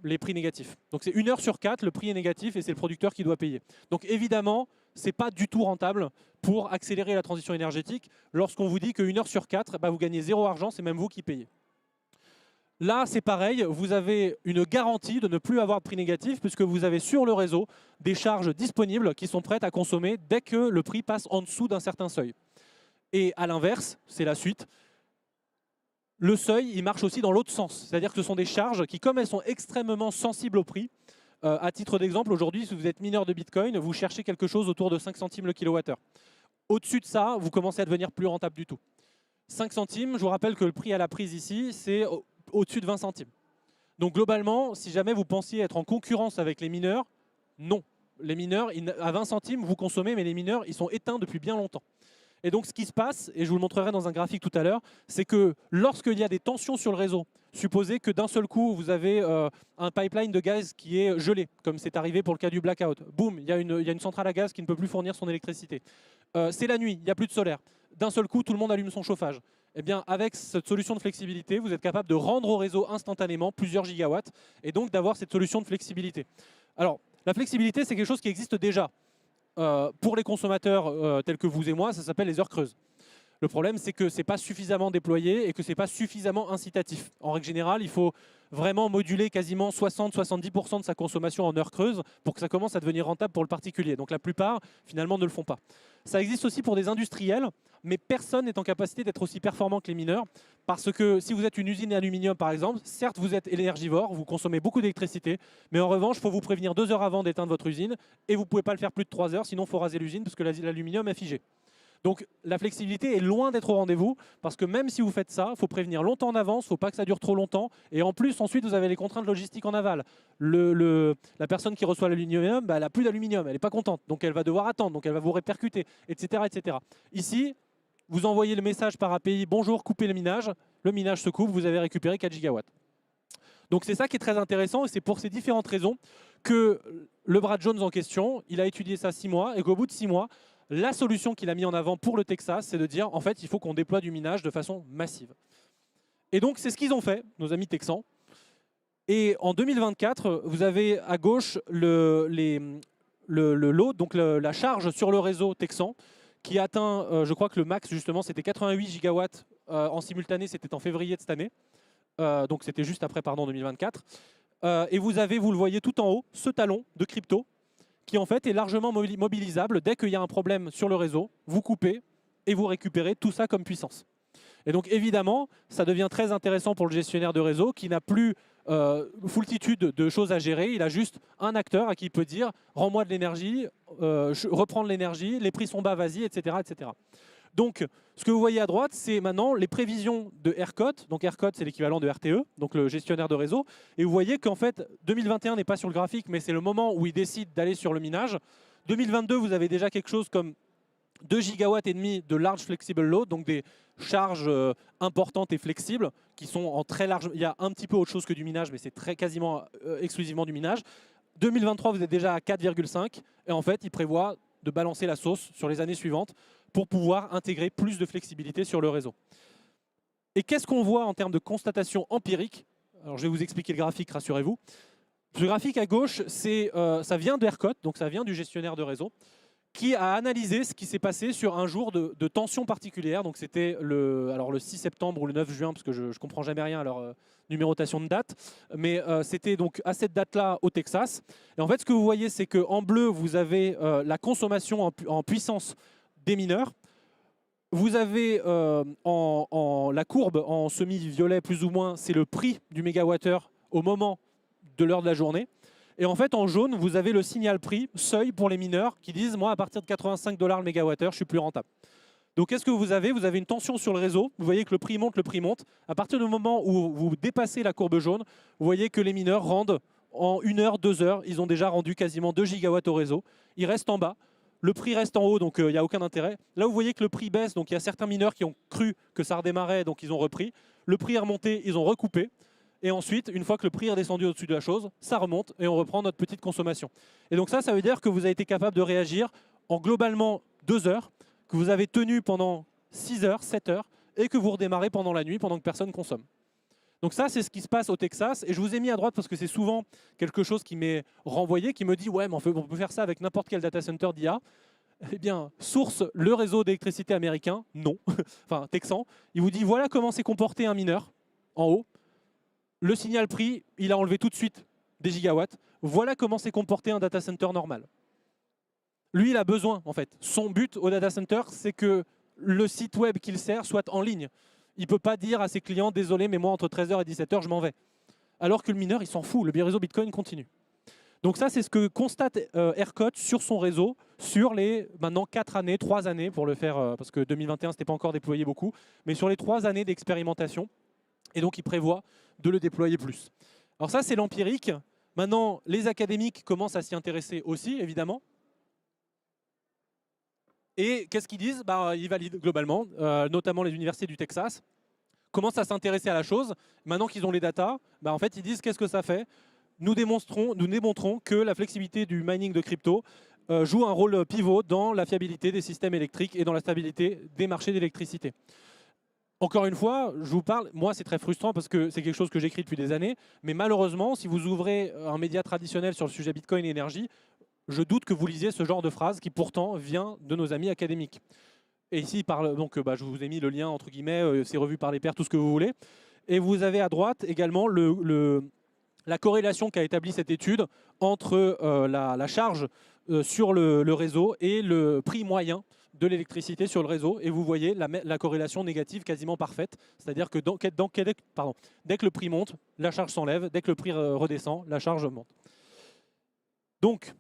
les prix négatifs. Donc c'est 1 heure sur 4, le prix est négatif et c'est le producteur qui doit payer. Donc évidemment, ce n'est pas du tout rentable pour accélérer la transition énergétique. Lorsqu'on vous dit que 1 heure sur 4, bah, vous gagnez 0 argent, c'est même vous qui payez. Là, c'est pareil, vous avez une garantie de ne plus avoir de prix négatif puisque vous avez sur le réseau des charges disponibles qui sont prêtes à consommer dès que le prix passe en dessous d'un certain seuil. Et à l'inverse, c'est la suite, le seuil, il marche aussi dans l'autre sens. C'est-à-dire que ce sont des charges qui, comme elles sont extrêmement sensibles au prix, à titre d'exemple, aujourd'hui, si vous êtes mineur de Bitcoin, vous cherchez quelque chose autour de 5 centimes le kilowattheure. Au-dessus de ça, vous commencez à devenir plus rentable du tout. 5 centimes, je vous rappelle que le prix à la prise ici, c'est au-dessus de 20 centimes. Donc globalement, si jamais vous pensiez être en concurrence avec les mineurs, non. Les mineurs, à 20 centimes, vous consommez, mais les mineurs, ils sont éteints depuis bien longtemps. Et donc ce qui se passe, et je vous le montrerai dans un graphique tout à l'heure, c'est que lorsqu'il y a des tensions sur le réseau, supposez que d'un seul coup vous avez un pipeline de gaz qui est gelé, comme c'est arrivé pour le cas du blackout. Boum, il y a une centrale à gaz qui ne peut plus fournir son électricité. C'est la nuit, il n'y a plus de solaire. D'un seul coup, tout le monde allume son chauffage. Eh bien, avec cette solution de flexibilité, vous êtes capable de rendre au réseau instantanément plusieurs gigawatts et donc d'avoir cette solution de flexibilité. Alors, la flexibilité, c'est quelque chose qui existe déjà. Pour les consommateurs tels que vous et moi, ça s'appelle les heures creuses. Le problème, c'est que ce n'est pas suffisamment déployé et que ce n'est pas suffisamment incitatif. En règle générale, il faut vraiment moduler quasiment 60-70% de sa consommation en heures creuses pour que ça commence à devenir rentable pour le particulier. Donc la plupart, finalement, ne le font pas. Ça existe aussi pour des industriels, mais personne n'est en capacité d'être aussi performant que les mineurs. Parce que si vous êtes une usine d'aluminium, par exemple, certes, vous êtes énergivore, vous consommez beaucoup d'électricité, mais en revanche, il faut vous prévenir 2 heures avant d'éteindre votre usine et vous ne pouvez pas le faire plus de 3 heures, sinon il faut raser l'usine parce que l'aluminium est figé. Donc la flexibilité est loin d'être au rendez-vous parce que même si vous faites ça, il faut prévenir longtemps en avance, il ne faut pas que ça dure trop longtemps. Et en plus, ensuite, vous avez les contraintes logistiques en aval. La personne qui reçoit l'aluminium, bah, elle n'a plus d'aluminium, elle n'est pas contente. Donc elle va devoir attendre, donc elle va vous répercuter, etc. etc. Ici, vous envoyez le message par API, bonjour, coupez le minage se coupe, vous avez récupéré 4 gigawatts. Donc c'est ça qui est très intéressant et c'est pour ces différentes raisons que le Brad Jones en question, il a étudié ça 6 mois et qu'au bout de 6 mois, la solution qu'il a mis en avant pour le Texas, c'est de dire en fait il faut qu'on déploie du minage de façon massive. Et donc c'est ce qu'ils ont fait, nos amis texans. Et en 2024, vous avez à gauche le load, donc la charge sur le réseau texan, qui a atteint, je crois que le max justement c'était 88 gigawatts en simultané, c'était en février de cette année. Donc c'était juste après, pardon, 2024. Et vous avez, vous le voyez tout en haut, ce talon de crypto qui en fait est largement mobilisable. Dès qu'il y a un problème sur le réseau, vous coupez et vous récupérez tout ça comme puissance. Et donc évidemment, ça devient très intéressant pour le gestionnaire de réseau qui n'a plus foultitude de choses à gérer. Il a juste un acteur à qui il peut dire rends-moi de l'énergie, reprends de l'énergie, les prix sont bas, vas-y, etc., etc. Donc, ce que vous voyez à droite, c'est maintenant les prévisions de ERCOT. Donc ERCOT, c'est l'équivalent de RTE, donc le gestionnaire de réseau. Et vous voyez qu'en fait, 2021 n'est pas sur le graphique, mais c'est le moment où il décide d'aller sur le minage. 2022, vous avez déjà quelque chose comme 2 gigawatts et demi de large flexible load, donc des charges importantes et flexibles qui sont en très large. Il y a un petit peu autre chose que du minage, mais c'est quasiment exclusivement du minage. 2023, vous êtes déjà à 4,5 et en fait, il prévoit de balancer la sauce sur les années suivantes pour pouvoir intégrer plus de flexibilité sur le réseau. Et qu'est-ce qu'on voit en termes de constatation empirique? Alors, je vais vous expliquer le graphique, rassurez-vous. Ce graphique à gauche, ça vient d'ERCOT, donc ça vient du gestionnaire de réseau, qui a analysé ce qui s'est passé sur un jour de tension particulière. Donc c'était le 6 septembre ou le 9 juin, parce que je ne comprends jamais rien à leur numérotation de date. Mais c'était donc à cette date-là au Texas. Et en fait, ce que vous voyez, c'est qu'en bleu, vous avez la consommation en puissance des mineurs. Vous avez la courbe en semi-violet, plus ou moins, c'est le prix du mégawattheure au moment de l'heure de la journée. Et en fait, en jaune, vous avez le signal prix, seuil pour les mineurs, qui disent, moi, à partir de 85 $ le mégawattheure, je suis plus rentable. Donc, qu'est-ce que vous avez? Vous avez une tension sur le réseau. Vous voyez que le prix monte, le prix monte. À partir du moment où vous dépassez la courbe jaune, vous voyez que les mineurs rendent en 1 heure, 2 heures. Ils ont déjà rendu quasiment 2 gigawatts au réseau. Ils restent en bas. Le prix reste en haut, donc il n'y a aucun intérêt. Là, vous voyez que le prix baisse. Donc, il y a certains mineurs qui ont cru que ça redémarrait, donc ils ont repris. Le prix est remonté, ils ont recoupé. Et ensuite, une fois que le prix est redescendu au-dessus de la chose, ça remonte et on reprend notre petite consommation. Et donc ça veut dire que vous avez été capable de réagir en globalement 2 heures, que vous avez tenu pendant 6 heures, 7 heures, et que vous redémarrez pendant la nuit, pendant que personne consomme. Donc ça, c'est ce qui se passe au Texas. Et je vous ai mis à droite parce que c'est souvent quelque chose qui m'est renvoyé, qui me dit « Ouais, mais on peut faire ça avec n'importe quel data center d'IA ». Eh bien, source, le réseau d'électricité américain, non, enfin texan. Il vous dit « Voilà comment s'est comporté un mineur en haut ». Le signal prix, il a enlevé tout de suite des gigawatts. Voilà comment s'est comporté un data center normal. Lui, il a besoin, en fait. Son but au data center, c'est que le site web qu'il sert soit en ligne. Il ne peut pas dire à ses clients, désolé, mais moi, entre 13h et 17h, je m'en vais. Alors que le mineur, il s'en fout. Le réseau Bitcoin continue. Donc ça, c'est ce que constate ERCOT sur son réseau sur les, maintenant, 4 années, 3 années, pour le faire, parce que 2021, ce n'était pas encore déployé beaucoup, mais sur les 3 années d'expérimentation. Et donc, il prévoit de le déployer plus. Alors ça, c'est l'empirique. Maintenant, les académiques commencent à s'y intéresser aussi, évidemment. Et qu'est-ce qu'ils disent? Ils valident globalement, notamment les universités du Texas, commencent à s'intéresser à la chose. Maintenant qu'ils ont les datas, en fait, ils disent qu'est-ce que ça fait? Nous démontrons que la flexibilité du mining de crypto joue un rôle pivot dans la fiabilité des systèmes électriques et dans la stabilité des marchés d'électricité. Encore une fois, je vous parle, moi c'est très frustrant parce que c'est quelque chose que j'écris depuis des années, mais malheureusement, si vous ouvrez un média traditionnel sur le sujet Bitcoin et énergie, je doute que vous lisiez ce genre de phrase qui pourtant vient de nos amis académiques. Et ici, je vous ai mis le lien, entre guillemets, c'est revu par les pairs, tout ce que vous voulez. Et vous avez à droite également la corrélation qu'a établie cette étude entre la charge sur le réseau et le prix moyen de l'électricité sur le réseau. Et vous voyez la corrélation négative quasiment parfaite. C'est-à-dire que dès que le prix monte, la charge s'enlève. Dès que le prix redescend, la charge monte. Donc,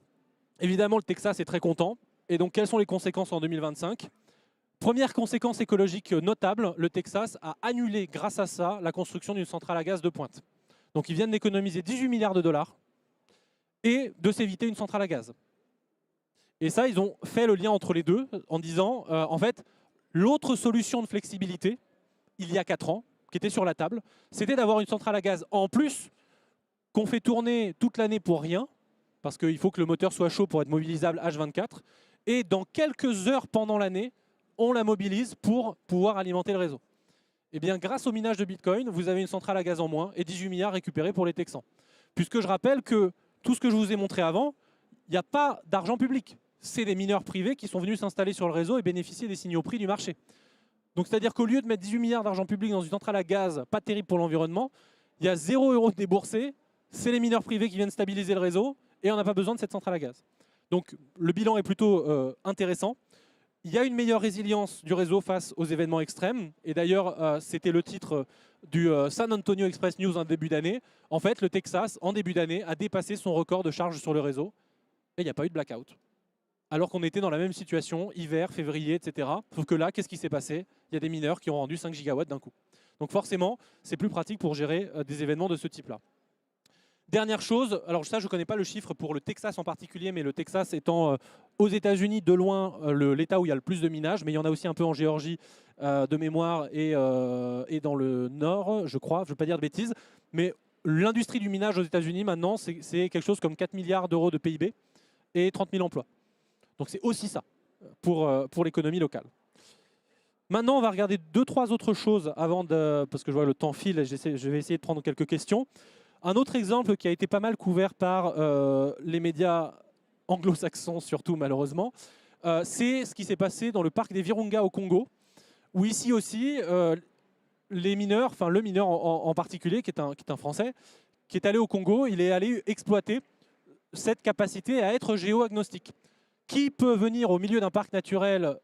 évidemment, le Texas est très content. Et donc, quelles sont les conséquences en 2025 ? Première conséquence écologique notable, le Texas a annulé, grâce à ça, la construction d'une centrale à gaz de pointe. Donc, ils viennent d'économiser 18 milliards de dollars et de s'éviter une centrale à gaz. Et ça, ils ont fait le lien entre les deux en disant, en fait, l'autre solution de flexibilité, il y a 4 ans, qui était sur la table, c'était d'avoir une centrale à gaz en plus qu'on fait tourner toute l'année pour rien, parce qu'il faut que le moteur soit chaud pour être mobilisable H24, et dans quelques heures pendant l'année, on la mobilise pour pouvoir alimenter le réseau. Eh bien, grâce au minage de Bitcoin, vous avez une centrale à gaz en moins et 18 milliards récupérés pour les Texans. Puisque je rappelle que tout ce que je vous ai montré avant, il n'y a pas d'argent public. C'est des mineurs privés qui sont venus s'installer sur le réseau et bénéficier des signaux prix du marché. Donc c'est-à-dire qu'au lieu de mettre 18 milliards d'argent public dans une centrale à gaz, pas terrible pour l'environnement, il y a 0 € déboursé, c'est les mineurs privés qui viennent stabiliser le réseau et on n'a pas besoin de cette centrale à gaz. Donc le bilan est plutôt intéressant. Il y a une meilleure résilience du réseau face aux événements extrêmes. Et d'ailleurs, c'était le titre du San Antonio Express News en début d'année. En fait, le Texas, en début d'année, a dépassé son record de charge sur le réseau. Et il n'y a pas eu de blackout. Alors qu'on était dans la même situation, hiver, février, etc. Sauf que là, qu'est-ce qui s'est passé? Il y a des mineurs qui ont rendu 5 gigawatts d'un coup. Donc forcément, c'est plus pratique pour gérer des événements de ce type-là. Dernière chose, alors ça je ne connais pas le chiffre pour le Texas en particulier, mais le Texas étant aux États-Unis de loin l'État où il y a le plus de minage, mais il y en a aussi un peu en Géorgie de mémoire et dans le nord, je crois, je ne veux pas dire de bêtises, mais l'industrie du minage aux États-Unis maintenant c'est quelque chose comme 4 milliards d'euros de PIB et 30 000 emplois. Donc c'est aussi ça pour l'économie locale. Maintenant on va regarder 2-3 autres choses avant de, parce que je vois le temps file et je vais essayer de prendre quelques questions. Un autre exemple qui a été pas mal couvert par les médias anglo-saxons, surtout malheureusement, c'est ce qui s'est passé dans le parc des Virunga au Congo, où ici aussi, les mineurs, enfin le mineur en particulier, qui est un Français, qui est allé au Congo, il est allé exploiter cette capacité à être géo-agnostique. Qui peut venir au milieu d'un parc naturel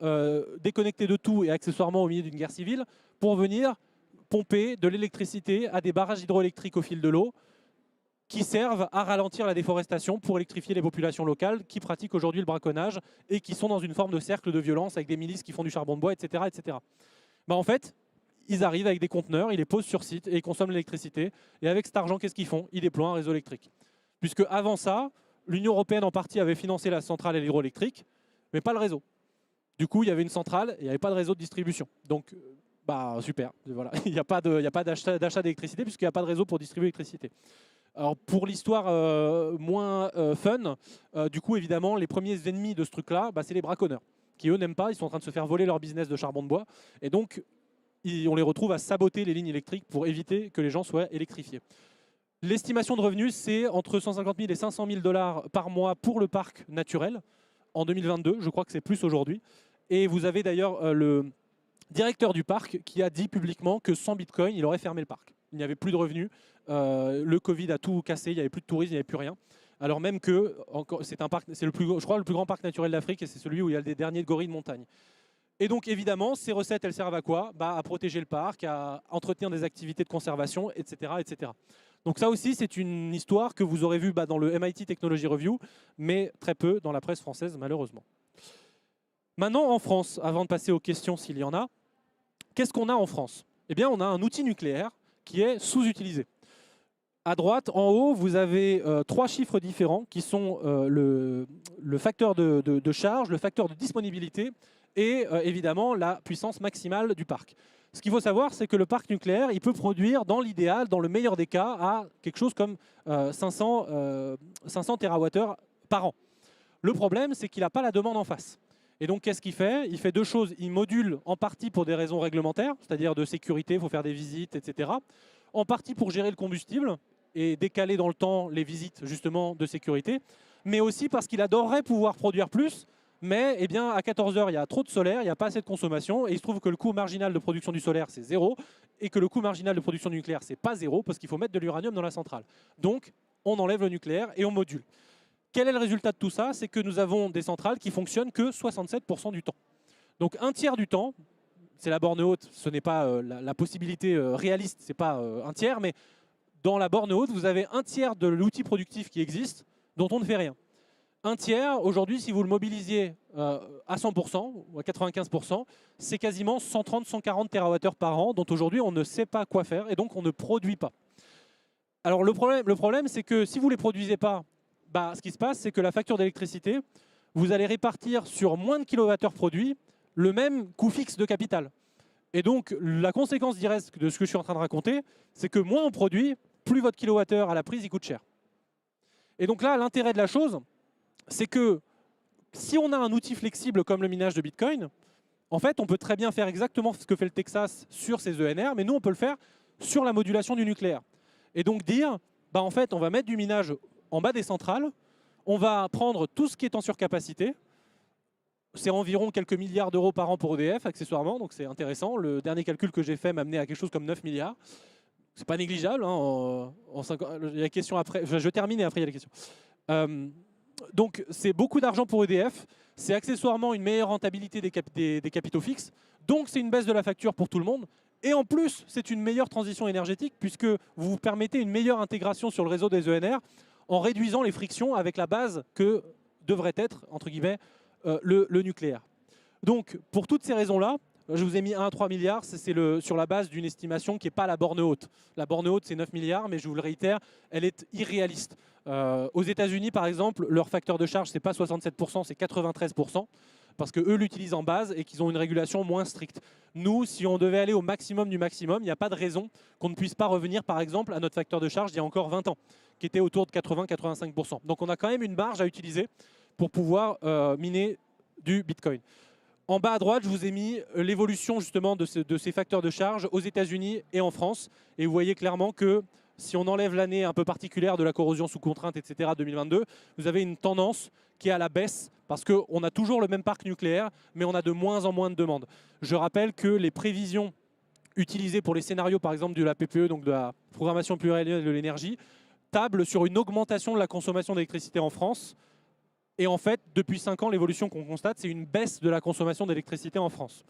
déconnecté de tout et accessoirement au milieu d'une guerre civile pour venir pomper de l'électricité à des barrages hydroélectriques au fil de l'eau qui servent à ralentir la déforestation pour électrifier les populations locales qui pratiquent aujourd'hui le braconnage et qui sont dans une forme de cercle de violence avec des milices qui font du charbon de bois, etc. etc. En fait, ils arrivent avec des conteneurs, ils les posent sur site et ils consomment l'électricité. Et avec cet argent, qu'est-ce qu'ils font? Ils déploient un réseau électrique. Puisque avant ça, l'Union européenne en partie avait financé la centrale et l'hydroélectrique, mais pas le réseau. Du coup, il y avait une centrale et il n'y avait pas de réseau de distribution. Donc, bah super, voilà. Il n'y a pas d'achat d'électricité puisqu'il n'y a pas de réseau pour distribuer l'électricité. Alors pour l'histoire moins fun, du coup évidemment les premiers ennemis de ce truc-là, c'est les braconneurs, qui eux n'aiment pas, ils sont en train de se faire voler leur business de charbon de bois, et donc on les retrouve à saboter les lignes électriques pour éviter que les gens soient électrifiés. L'estimation de revenus, c'est entre 150 000 et 500 000 $ par mois pour le parc naturel en 2022, je crois que c'est plus aujourd'hui. Et vous avez d'ailleurs le directeur du parc qui a dit publiquement que sans Bitcoin, il aurait fermé le parc. Il n'y avait plus de revenus, le Covid a tout cassé, il n'y avait plus de tourisme, il n'y avait plus rien. Alors même que c'est un parc, c'est je crois le plus grand parc naturel d'Afrique et c'est celui où il y a les derniers gorilles de montagne. Et donc évidemment, ces recettes, elles servent à quoi? À protéger le parc, à entretenir des activités de conservation, etc. etc. Donc ça aussi, c'est une histoire que vous aurez vue dans le MIT Technology Review, mais très peu dans la presse française, malheureusement. Maintenant, en France, avant de passer aux questions s'il y en a, qu'est-ce qu'on a en France? Eh bien, on a un outil nucléaire qui est sous-utilisé. À droite, en haut, vous avez 3 chiffres différents qui sont le facteur de charge, le facteur de disponibilité et évidemment la puissance maximale du parc. Ce qu'il faut savoir, c'est que le parc nucléaire, il peut produire dans l'idéal, dans le meilleur des cas, à quelque chose comme 500 TWh par an. Le problème, c'est qu'il n'a pas la demande en face. Et donc, qu'est-ce qu'il fait? Il fait 2 choses. Il module en partie pour des raisons réglementaires, c'est-à-dire de sécurité, il faut faire des visites, etc. En partie pour gérer le combustible et décaler dans le temps les visites justement de sécurité, mais aussi parce qu'il adorerait pouvoir produire plus, mais eh bien, à 14 h, il y a trop de solaire, il n'y a pas assez de consommation, et il se trouve que le coût marginal de production du solaire, c'est 0, et que le coût marginal de production du nucléaire, c'est pas 0, parce qu'il faut mettre de l'uranium dans la centrale. Donc, on enlève le nucléaire et on module. Quel est le résultat de tout ça? C'est que nous avons des centrales qui fonctionnent que 67% du temps. Donc un tiers du temps, c'est la borne haute, ce n'est pas la possibilité réaliste, ce n'est pas un tiers, mais dans la borne haute, vous avez un tiers de l'outil productif qui existe dont on ne fait rien. Un tiers, aujourd'hui, si vous le mobilisiez à 100% ou à 95%, c'est quasiment 130-140 TWh par an, dont aujourd'hui on ne sait pas quoi faire et donc on ne produit pas. Alors le problème c'est que si vous ne les produisez pas, ce qui se passe, c'est que la facture d'électricité, vous allez répartir sur moins de kilowattheures produits le même coût fixe de capital. Et donc, la conséquence directe de ce que je suis en train de raconter, c'est que moins on produit, plus votre kilowattheure à la prise, il coûte cher. Et donc là, l'intérêt de la chose, c'est que si on a un outil flexible comme le minage de Bitcoin, en fait, on peut très bien faire exactement ce que fait le Texas sur ses ENR, mais nous, on peut le faire sur la modulation du nucléaire. Et donc dire, en fait, on va mettre du minage en bas des centrales, on va prendre tout ce qui est en surcapacité, c'est environ quelques milliards d'euros par an pour EDF, accessoirement, donc c'est intéressant. Le dernier calcul que j'ai fait m'a amené à quelque chose comme 9 milliards. C'est pas négligeable. Il y a la question après. Je termine et après il y a les questions. Donc c'est beaucoup d'argent pour EDF. c'est accessoirement une meilleure rentabilité des capitaux fixes, donc c'est une baisse de la facture pour tout le monde. Et en plus, c'est une meilleure transition énergétique puisque vous permettez une meilleure intégration sur le réseau des ENR en réduisant les frictions avec la base que devrait être, entre guillemets, le nucléaire. Donc, pour toutes ces raisons-là, je vous ai mis 1 à 3 milliards, c'est sur la base d'une estimation qui n'est pas la borne haute. La borne haute, c'est 9 milliards, mais je vous le réitère, elle est irréaliste. Aux États-Unis, par exemple, leur facteur de charge, ce n'est pas 67%, c'est 93%, parce qu'eux l'utilisent en base et qu'ils ont une régulation moins stricte. Nous, si on devait aller au maximum du maximum, il n'y a pas de raison qu'on ne puisse pas revenir, par exemple, à notre facteur de charge d'il y a encore 20 ans, qui était autour de 80-85%. Donc on a quand même une marge à utiliser pour pouvoir miner du Bitcoin. En bas à droite, je vous ai mis l'évolution justement de ces facteurs de charge aux États-Unis et en France. Et vous voyez clairement que si on enlève l'année un peu particulière de la corrosion sous contrainte, etc., 2022, vous avez une tendance qui est à la baisse parce qu'on a toujours le même parc nucléaire, mais on a de moins en moins de demandes. Je rappelle que les prévisions utilisées pour les scénarios, par exemple, de la PPE, donc de la programmation pluriannuelle de l'énergie, tablent sur une augmentation de la consommation d'électricité en France. Et en fait, depuis 5 ans, l'évolution qu'on constate, c'est une baisse de la consommation d'électricité en France.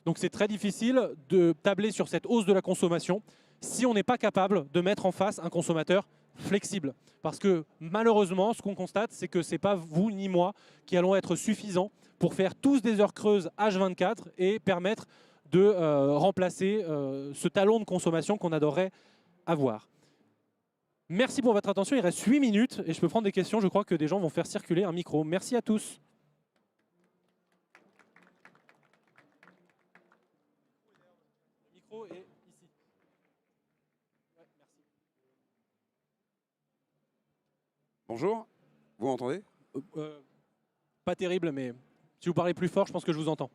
Donc c'est très difficile de tabler sur cette hausse de la consommation si on n'est pas capable de mettre en face un consommateur flexible. Parce que malheureusement, ce qu'on constate, c'est que ce n'est pas vous ni moi qui allons être suffisants pour faire tous des heures creuses H24 et permettre de remplacer ce talon de consommation qu'on adorerait avoir. Merci pour votre attention, il reste 8 minutes et je peux prendre des questions. Je crois que des gens vont faire circuler un micro. Merci à tous. Le micro est ici. Ouais, merci. Bonjour, vous m'entendez? Pas terrible, mais si vous parlez plus fort, je pense que je vous entends.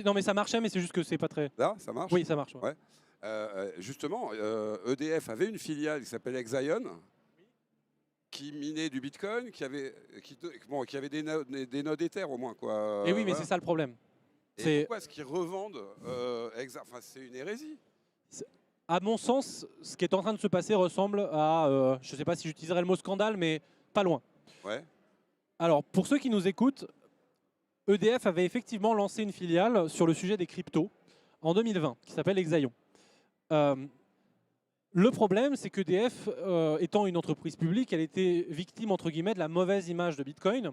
Non mais ça marchait, mais c'est juste que c'est pas très... Là, ça marche? Oui, ça marche. Ouais. Justement, EDF avait une filiale qui s'appelle Exaion, qui minait du Bitcoin, qui avait des nodes Ether au moins, quoi. Et oui, mais c'est ça le problème. Et pourquoi est-ce qu'ils revendent enfin, c'est une hérésie. À mon sens, ce qui est en train de se passer ressemble à, je ne sais pas si j'utiliserai le mot scandale, mais pas loin. Ouais. Alors, pour ceux qui nous écoutent, EDF avait effectivement lancé une filiale sur le sujet des cryptos en 2020, qui s'appelle Exaion. Le problème, c'est qu'EDF, étant une entreprise publique, elle était victime, entre guillemets, de la mauvaise image de Bitcoin.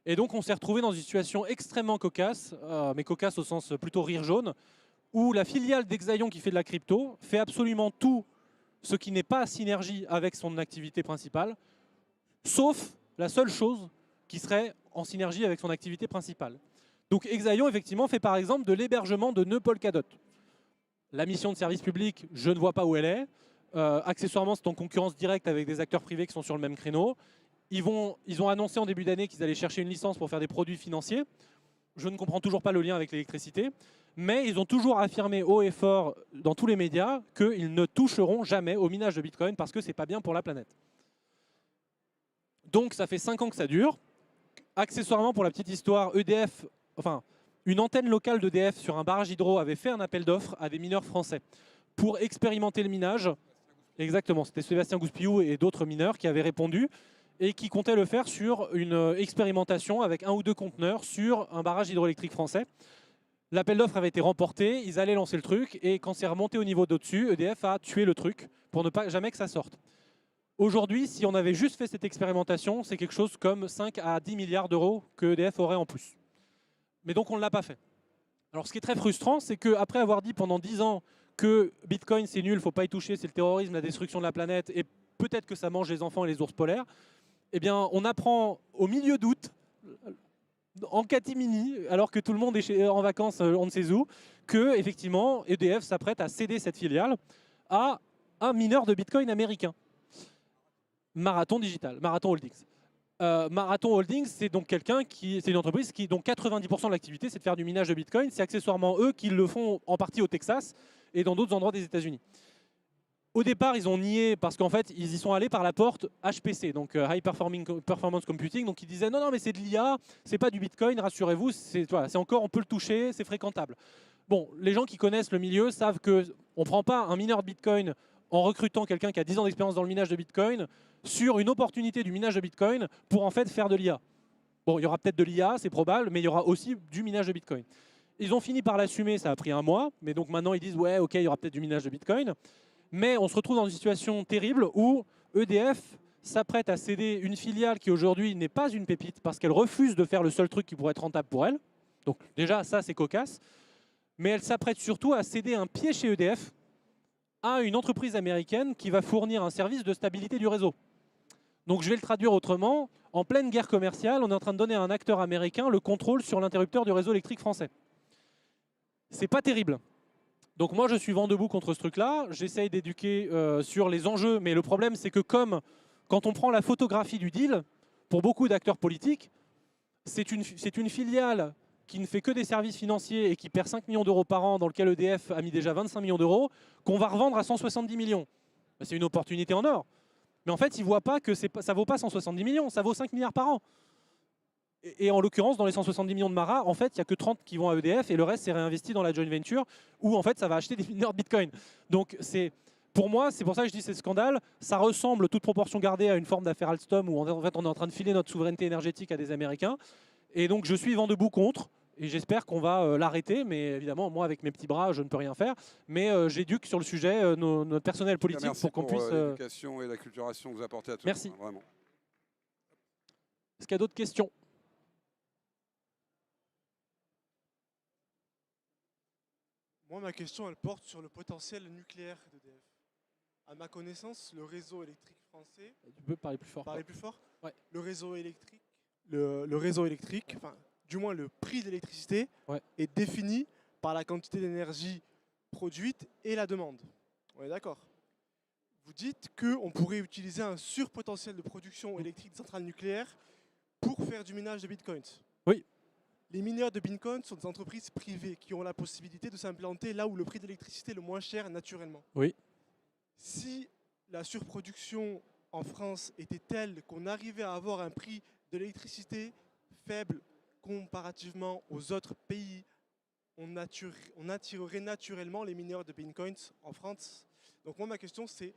Et donc, on s'est retrouvé dans une situation extrêmement cocasse, mais cocasse au sens plutôt rire jaune, où la filiale d'Exaion qui fait de la crypto fait absolument tout ce qui n'est pas synergie avec son activité principale, sauf la seule chose qui serait en synergie avec son activité principale. Donc Exaion, effectivement, fait par exemple de l'hébergement de nœuds Polkadot. La mission de service public, je ne vois pas où elle est. Accessoirement, c'est en concurrence directe avec des acteurs privés qui sont sur le même créneau. Ils ont annoncé en début d'année qu'ils allaient chercher une licence pour faire des produits financiers. Je ne comprends toujours pas le lien avec l'électricité. Mais ils ont toujours affirmé haut et fort dans tous les médias qu'ils ne toucheront jamais au minage de Bitcoin parce que ce n'est pas bien pour la planète. Donc ça fait 5 ans que ça dure. Accessoirement, pour la petite histoire, EDF, enfin, une antenne locale d'EDF sur un barrage hydro avait fait un appel d'offres à des mineurs français pour expérimenter le minage. Exactement, c'était Sébastien Gouspillou et d'autres mineurs qui avaient répondu et qui comptaient le faire sur une expérimentation avec 1 ou 2 conteneurs sur un barrage hydroélectrique français. L'appel d'offres avait été remporté, ils allaient lancer le truc et quand c'est remonté au niveau d'au-dessus, EDF a tué le truc pour ne pas jamais que ça sorte. Aujourd'hui, si on avait juste fait cette expérimentation, c'est quelque chose comme 5 à 10 milliards d'euros que EDF aurait en plus. Mais donc on ne l'a pas fait. Alors ce qui est très frustrant, c'est qu'après avoir dit pendant 10 ans que Bitcoin c'est nul, il ne faut pas y toucher, c'est le terrorisme, la destruction de la planète et peut-être que ça mange les enfants et les ours polaires, eh bien on apprend au milieu d'août, en catimini, alors que tout le monde est en vacances on ne sait où, que effectivement EDF s'apprête à céder cette filiale à un mineur de Bitcoin américain. Marathon Digital, Marathon Holdings. Marathon Holdings, c'est donc c'est une entreprise qui, dont 90% de l'activité, c'est de faire du minage de Bitcoin. C'est accessoirement eux qui le font en partie au Texas et dans d'autres endroits des États-Unis. Au départ, ils ont nié parce qu'en fait, ils y sont allés par la porte HPC, donc High Performance Computing. Donc ils disaient non, non, mais c'est de l'IA, c'est pas du Bitcoin, rassurez-vous, c'est encore, on peut le toucher, c'est fréquentable. Bon, les gens qui connaissent le milieu savent qu'on ne prend pas un mineur de Bitcoin en recrutant quelqu'un qui a 10 ans d'expérience dans le minage de Bitcoin sur une opportunité du minage de Bitcoin pour en fait faire de l'IA. Bon, il y aura peut-être de l'IA, c'est probable, mais il y aura aussi du minage de Bitcoin. Ils ont fini par l'assumer, ça a pris un mois, mais donc maintenant ils disent ouais, ok, il y aura peut-être du minage de Bitcoin. Mais on se retrouve dans une situation terrible où EDF s'apprête à céder une filiale qui aujourd'hui n'est pas une pépite parce qu'elle refuse de faire le seul truc qui pourrait être rentable pour elle. Donc déjà, ça c'est cocasse. Mais elle s'apprête surtout à céder un pied chez EDF à une entreprise américaine qui va fournir un service de stabilité du réseau. Donc je vais le traduire autrement. En pleine guerre commerciale, on est en train de donner à un acteur américain le contrôle sur l'interrupteur du réseau électrique français. C'est pas terrible. Donc moi je suis vent debout contre ce truc-là. J'essaye d'éduquer sur les enjeux, mais le problème c'est que comme quand on prend la photographie du deal, pour beaucoup d'acteurs politiques, c'est une filiale qui ne fait que des services financiers et qui perd 5 millions d'euros par an, dans lequel EDF a mis déjà 25 millions d'euros, qu'on va revendre à 170 millions. C'est une opportunité en or. Mais en fait, ils ne voient pas que ça ne vaut pas 170 millions, ça vaut 5 milliards par an. Et en l'occurrence, dans les 170 millions de Mara, en fait, il n'y a que 30 qui vont à EDF et le reste, c'est réinvesti dans la joint venture où en fait, ça va acheter des mineurs de Bitcoin. Donc, pour moi, c'est pour ça que je dis c'est scandale. Ça ressemble, toute proportion gardée, à une forme d'affaire Alstom où en fait, on est en train de filer notre souveraineté énergétique à des Américains. Et donc, je suis vent debout contre. Et j'espère qu'on va l'arrêter, mais évidemment, moi, avec mes petits bras, je ne peux rien faire. Mais j'éduque sur le sujet notre personnel politique pour qu'on puisse... l'éducation et la culturation que vous apportez à tous. Merci. Vraiment. Est-ce qu'il y a d'autres questions? Moi, ma question, elle porte sur le potentiel nucléaire d'EDF. À ma connaissance, le réseau électrique français... Tu peux parler plus fort. Parler plus fort? Ouais. Le réseau électrique, enfin, du moins le prix de l'électricité, est défini par la quantité d'énergie produite et la demande. On est d'accord? Vous dites qu'on pourrait utiliser un surpotentiel de production électrique de centrales nucléaires pour faire du minage de bitcoins. Oui. Les mineurs de Bitcoin sont des entreprises privées qui ont la possibilité de s'implanter là où le prix de l'électricité est le moins cher naturellement. Oui. Si la surproduction en France était telle qu'on arrivait à avoir un prix de l'électricité faible comparativement aux autres pays, on attirerait naturellement les mineurs de Bitcoin en France. Donc moi ma question c'est,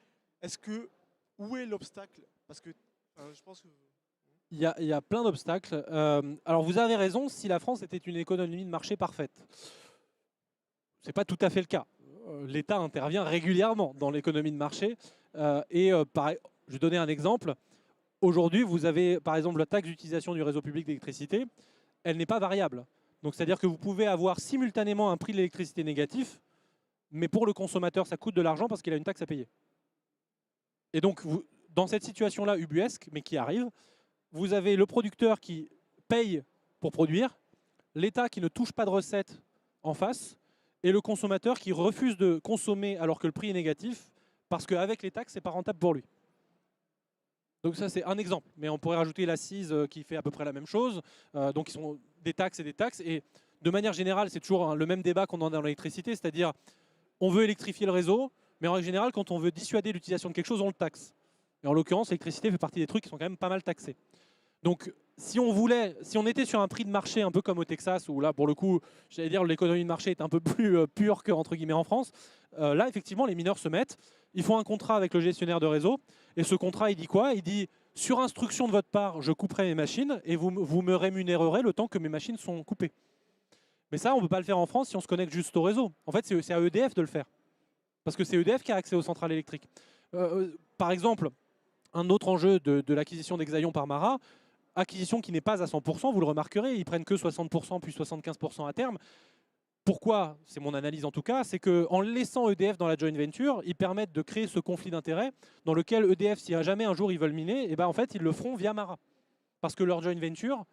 où est l'obstacle? Parce que je pense que... Il y a plein d'obstacles. Alors vous avez raison, si la France était une économie de marché parfaite. Ce n'est pas tout à fait le cas. L'État intervient régulièrement dans l'économie de marché. Je vais donner un exemple. Aujourd'hui, vous avez par exemple la taxe d'utilisation du réseau public d'électricité. Elle n'est pas variable. Donc c'est-à-dire que vous pouvez avoir simultanément un prix de l'électricité négatif, mais pour le consommateur, ça coûte de l'argent parce qu'il a une taxe à payer. Et donc, dans cette situation-là ubuesque, mais qui arrive, vous avez le producteur qui paye pour produire, l'État qui ne touche pas de recettes en face, et le consommateur qui refuse de consommer alors que le prix est négatif, parce qu'avec les taxes, ce n'est pas rentable pour lui. Donc ça, c'est un exemple. Mais on pourrait rajouter l'accise qui fait à peu près la même chose. Donc, ils sont des taxes et des taxes. Et de manière générale, c'est toujours le même débat qu'on a dans l'électricité, c'est-à-dire on veut électrifier le réseau, mais en règle générale, quand on veut dissuader l'utilisation de quelque chose, on le taxe. Et en l'occurrence, l'électricité fait partie des trucs qui sont quand même pas mal taxés. Donc, si on était sur un prix de marché un peu comme au Texas, où là, pour le coup, j'allais dire l'économie de marché est un peu plus pure que, entre guillemets, en France, là, effectivement, les mineurs se mettent, ils font un contrat avec le gestionnaire de réseau, et ce contrat, il dit quoi? Il dit, sur instruction de votre part, je couperai mes machines, et vous me rémunérerez le temps que mes machines sont coupées. Mais ça, on ne peut pas le faire en France si on se connecte juste au réseau. En fait, c'est à EDF de le faire. Parce que c'est EDF qui a accès aux centrales électriques. Par exemple, un autre enjeu de l'acquisition d'Exaion par Mara, acquisition qui n'est pas à 100%, vous le remarquerez, ils prennent que 60% puis 75% à terme. Pourquoi? C'est mon analyse en tout cas, c'est qu'en laissant EDF dans la joint venture, ils permettent de créer ce conflit d'intérêts dans lequel EDF, si jamais un jour ils veulent miner, et ben en fait ils le feront via Mara. Parce que leur joint venture,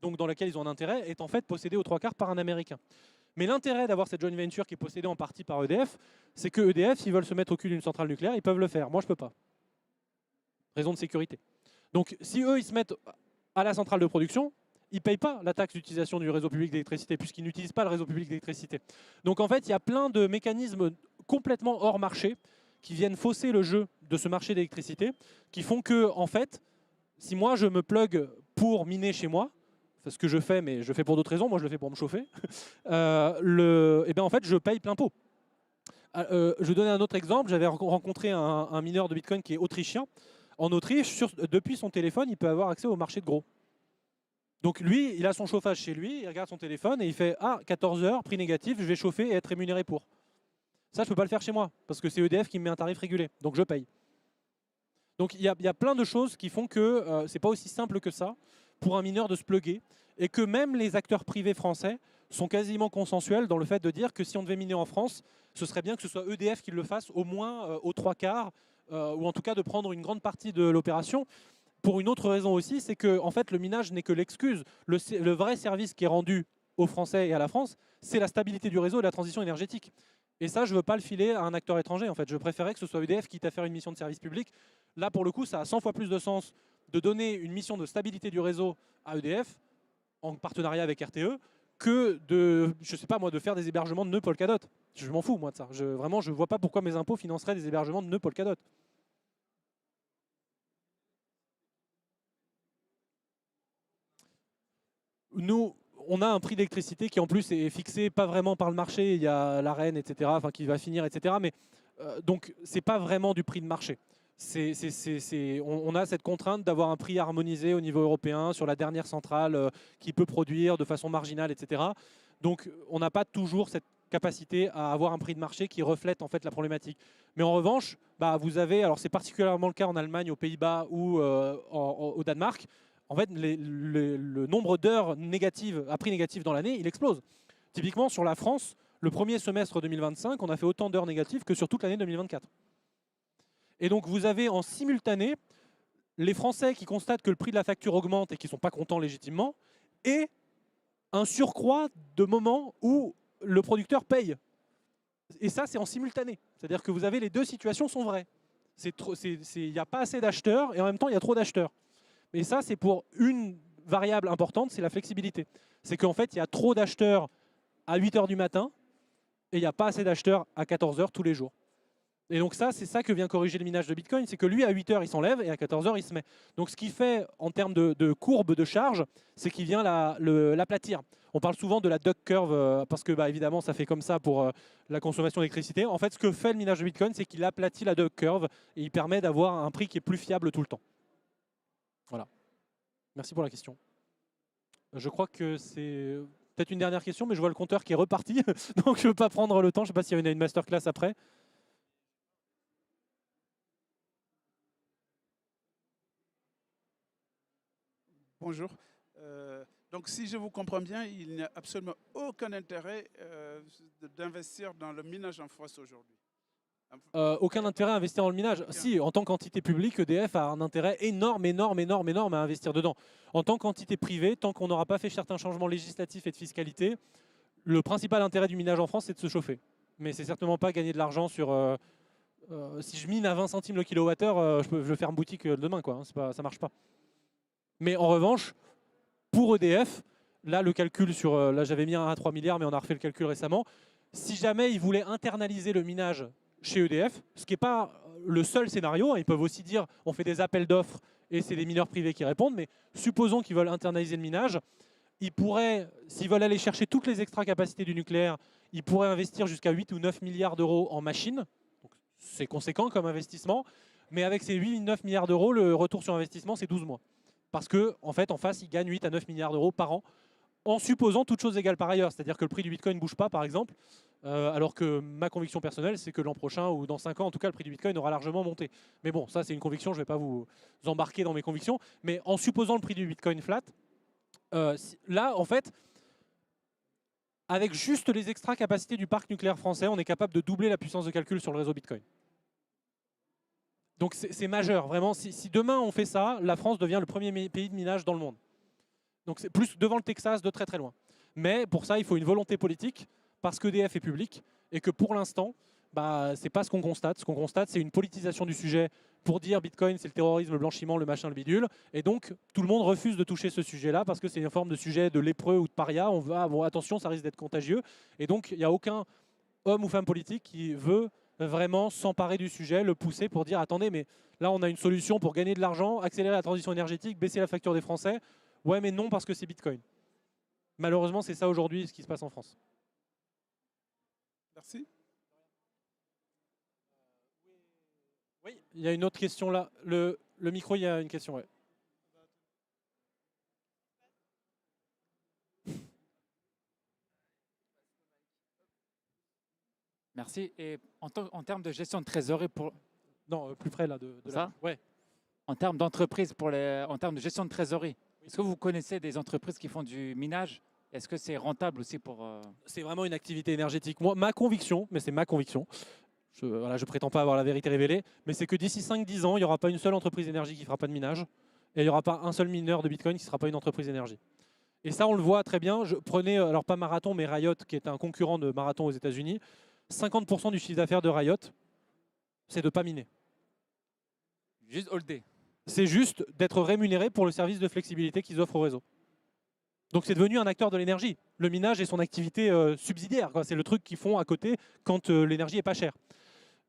donc dans laquelle ils ont un intérêt, est en fait possédée aux 3/4 par un Américain. Mais l'intérêt d'avoir cette joint venture qui est possédée en partie par EDF, c'est que EDF, s'ils veulent se mettre au cul d'une centrale nucléaire, ils peuvent le faire. Moi, je ne peux pas. Raison de sécurité. Donc, si eux, ils se mettent à la centrale de production, ils ne payent pas la taxe d'utilisation du réseau public d'électricité, puisqu'ils n'utilisent pas le réseau public d'électricité. Donc, en fait, il y a plein de mécanismes complètement hors marché qui viennent fausser le jeu de ce marché d'électricité, qui font que, en fait, si moi, je me plug pour miner chez moi, c'est ce que je fais, mais je fais pour d'autres raisons, moi je le fais pour me chauffer, et bien en fait je paye plein pot. Je vais donner un autre exemple, j'avais rencontré un mineur de Bitcoin qui est autrichien. En Autriche, depuis son téléphone, il peut avoir accès au marché de gros. Donc lui, il a son chauffage chez lui, il regarde son téléphone et il fait « Ah, 14 heures, prix négatif, je vais chauffer et être rémunéré pour ». Ça, je ne peux pas le faire chez moi, parce que c'est EDF qui me met un tarif régulé, donc je paye. Donc il y a plein de choses qui font que ce n'est pas aussi simple que ça pour un mineur de se plugger, et que même les acteurs privés français sont quasiment consensuels dans le fait de dire que si on devait miner en France, ce serait bien que ce soit EDF qui le fasse au moins aux trois quarts, ou en tout cas de prendre une grande partie de l'opération. Pour une autre raison aussi, c'est que en fait, le minage n'est que l'excuse. Le vrai service qui est rendu aux Français et à la France, c'est la stabilité du réseau et la transition énergétique. Et ça, je ne veux pas le filer à un acteur étranger. En fait, je préférais que ce soit EDF quitte à faire une mission de service public. Là, pour le coup, ça a 100 fois plus de sens de donner une mission de stabilité du réseau à EDF en partenariat avec RTE que de, je sais pas moi, de faire des hébergements de nœuds Polkadot. Je m'en fous moi de ça. Vraiment, je vois pas pourquoi mes impôts financeraient des hébergements de nœuds Polkadot. Nous, on a un prix d'électricité qui en plus est fixé pas vraiment par le marché. Il y a l'AREN, etc., enfin qui va finir, etc. Mais donc c'est pas vraiment du prix de marché. On a cette contrainte d'avoir un prix harmonisé au niveau européen sur la dernière centrale qui peut produire de façon marginale, etc. Donc on n'a pas toujours cette capacité à avoir un prix de marché qui reflète en fait la problématique. Mais en revanche, bah, vous avez, alors c'est particulièrement le cas en Allemagne, aux Pays-Bas ou au Danemark, en fait le nombre d'heures négatives, à prix négatif dans l'année, il explose. Typiquement sur la France, le premier semestre 2025, on a fait autant d'heures négatives que sur toute l'année 2024. Et donc vous avez en simultané les Français qui constatent que le prix de la facture augmente et qui ne sont pas contents légitimement, et un surcroît de moments où le producteur paye. Et ça, c'est en simultané. C'est-à-dire que vous avez les deux situations sont vraies. Il n'y a pas assez d'acheteurs et en même temps, il y a trop d'acheteurs. Mais ça, c'est pour une variable importante, c'est la flexibilité. C'est qu'en fait, il y a trop d'acheteurs à 8 heures du matin et il n'y a pas assez d'acheteurs à 14 heures tous les jours. Et donc ça, c'est ça que vient corriger le minage de Bitcoin, c'est que lui, à 8 heures, il s'enlève et à 14 heures, il se met. Donc ce qu'il fait en termes de courbe de charge, c'est qu'il vient l'aplatir. On parle souvent de la duck curve parce que bah, évidemment, ça fait comme ça pour la consommation d'électricité. En fait, ce que fait le minage de Bitcoin, c'est qu'il aplatit la duck curve et il permet d'avoir un prix qui est plus fiable tout le temps. Voilà. Merci pour la question. Je crois que c'est peut-être une dernière question, mais je vois le compteur qui est reparti, donc je ne veux pas prendre le temps. Je ne sais pas s'il y a une masterclass après. Bonjour. Donc, si je vous comprends bien, il n'y a absolument aucun intérêt d'investir dans le minage en France aujourd'hui. Aucun intérêt à investir dans le minage. Si, en tant qu'entité publique, EDF a un intérêt énorme à investir dedans. En tant qu'entité privée, tant qu'on n'aura pas fait certains changements législatifs et de fiscalité, le principal intérêt du minage en France, c'est de se chauffer. Mais c'est certainement pas gagner de l'argent sur... si je mine à 20 centimes le kilowattheure, je peux faire une boutique demain, quoi. Hein, ça marche pas. Mais en revanche, pour EDF, là le calcul sur, là j'avais mis 1 à 3 milliards, mais on a refait le calcul récemment. Si jamais ils voulaient internaliser le minage chez EDF, ce qui n'est pas le seul scénario, hein, ils peuvent aussi dire on fait des appels d'offres et c'est des mineurs privés qui répondent, mais supposons qu'ils veulent internaliser le minage, ils pourraient, s'ils veulent aller chercher toutes les extra capacités du nucléaire, ils pourraient investir jusqu'à 8 ou 9 milliards d'euros en machines. C'est conséquent comme investissement, mais avec ces 8 ou 9 milliards d'euros, le retour sur investissement, c'est 12 mois. Parce qu'en fait, en face, ils gagnent 8 à 9 milliards d'euros par an, en supposant toutes choses égales par ailleurs. C'est-à-dire que le prix du Bitcoin ne bouge pas, par exemple, alors que ma conviction personnelle, c'est que l'an prochain, ou dans 5 ans, en tout cas, le prix du Bitcoin aura largement monté. Mais bon, ça, c'est une conviction, je ne vais pas vous embarquer dans mes convictions. Mais en supposant le prix du Bitcoin flat, là, en fait, avec juste les extra capacités du parc nucléaire français, on est capable de doubler la puissance de calcul sur le réseau Bitcoin. Donc c'est majeur, vraiment. Si demain on fait ça, la France devient le premier pays de minage dans le monde. Donc c'est plus devant le Texas, de très très loin. Mais pour ça, il faut une volonté politique, parce qu'EDF est public, et que pour l'instant, bah, ce n'est pas ce qu'on constate. Ce qu'on constate, c'est une politisation du sujet pour dire Bitcoin, c'est le terrorisme, le blanchiment, le machin, le bidule. Et donc, tout le monde refuse de toucher ce sujet-là, parce que c'est une forme de sujet de lépreux ou de paria. On va, bon, attention, ça risque d'être contagieux. Et donc, il n'y a aucun homme ou femme politique qui veut vraiment s'emparer du sujet, le pousser pour dire attendez, mais là on a une solution pour gagner de l'argent, accélérer la transition énergétique, baisser la facture des Français. Ouais, mais non, parce que c'est Bitcoin. Malheureusement, c'est ça aujourd'hui ce qui se passe en France. Merci. Oui, il y a une autre question là. Le micro, il y a une question, ouais. Merci. Et en termes de gestion de trésorerie, Non, plus près là de Ça ouais. en termes d'entreprise, en termes de gestion de trésorerie, est-ce que vous connaissez des entreprises qui font du minage? Est-ce que c'est rentable aussi pour... C'est vraiment une activité énergétique. Moi, ma conviction, mais c'est ma conviction, je prétends pas avoir la vérité révélée, mais c'est que d'ici 5-10 ans, il n'y aura pas une seule entreprise d'énergie qui ne fera pas de minage, et il n'y aura pas un seul mineur de Bitcoin qui ne sera pas une entreprise d'énergie. Et ça, on le voit très bien. Prenez, alors pas Marathon, mais Riot, qui est un concurrent de Marathon aux États-Unis. 50% du chiffre d'affaires de Riot, c'est de ne pas miner. Juste holder. C'est juste d'être rémunéré pour le service de flexibilité qu'ils offrent au réseau. Donc c'est devenu un acteur de l'énergie. Le minage est son activité subsidiaire. C'est le truc qu'ils font à côté quand l'énergie est pas chère.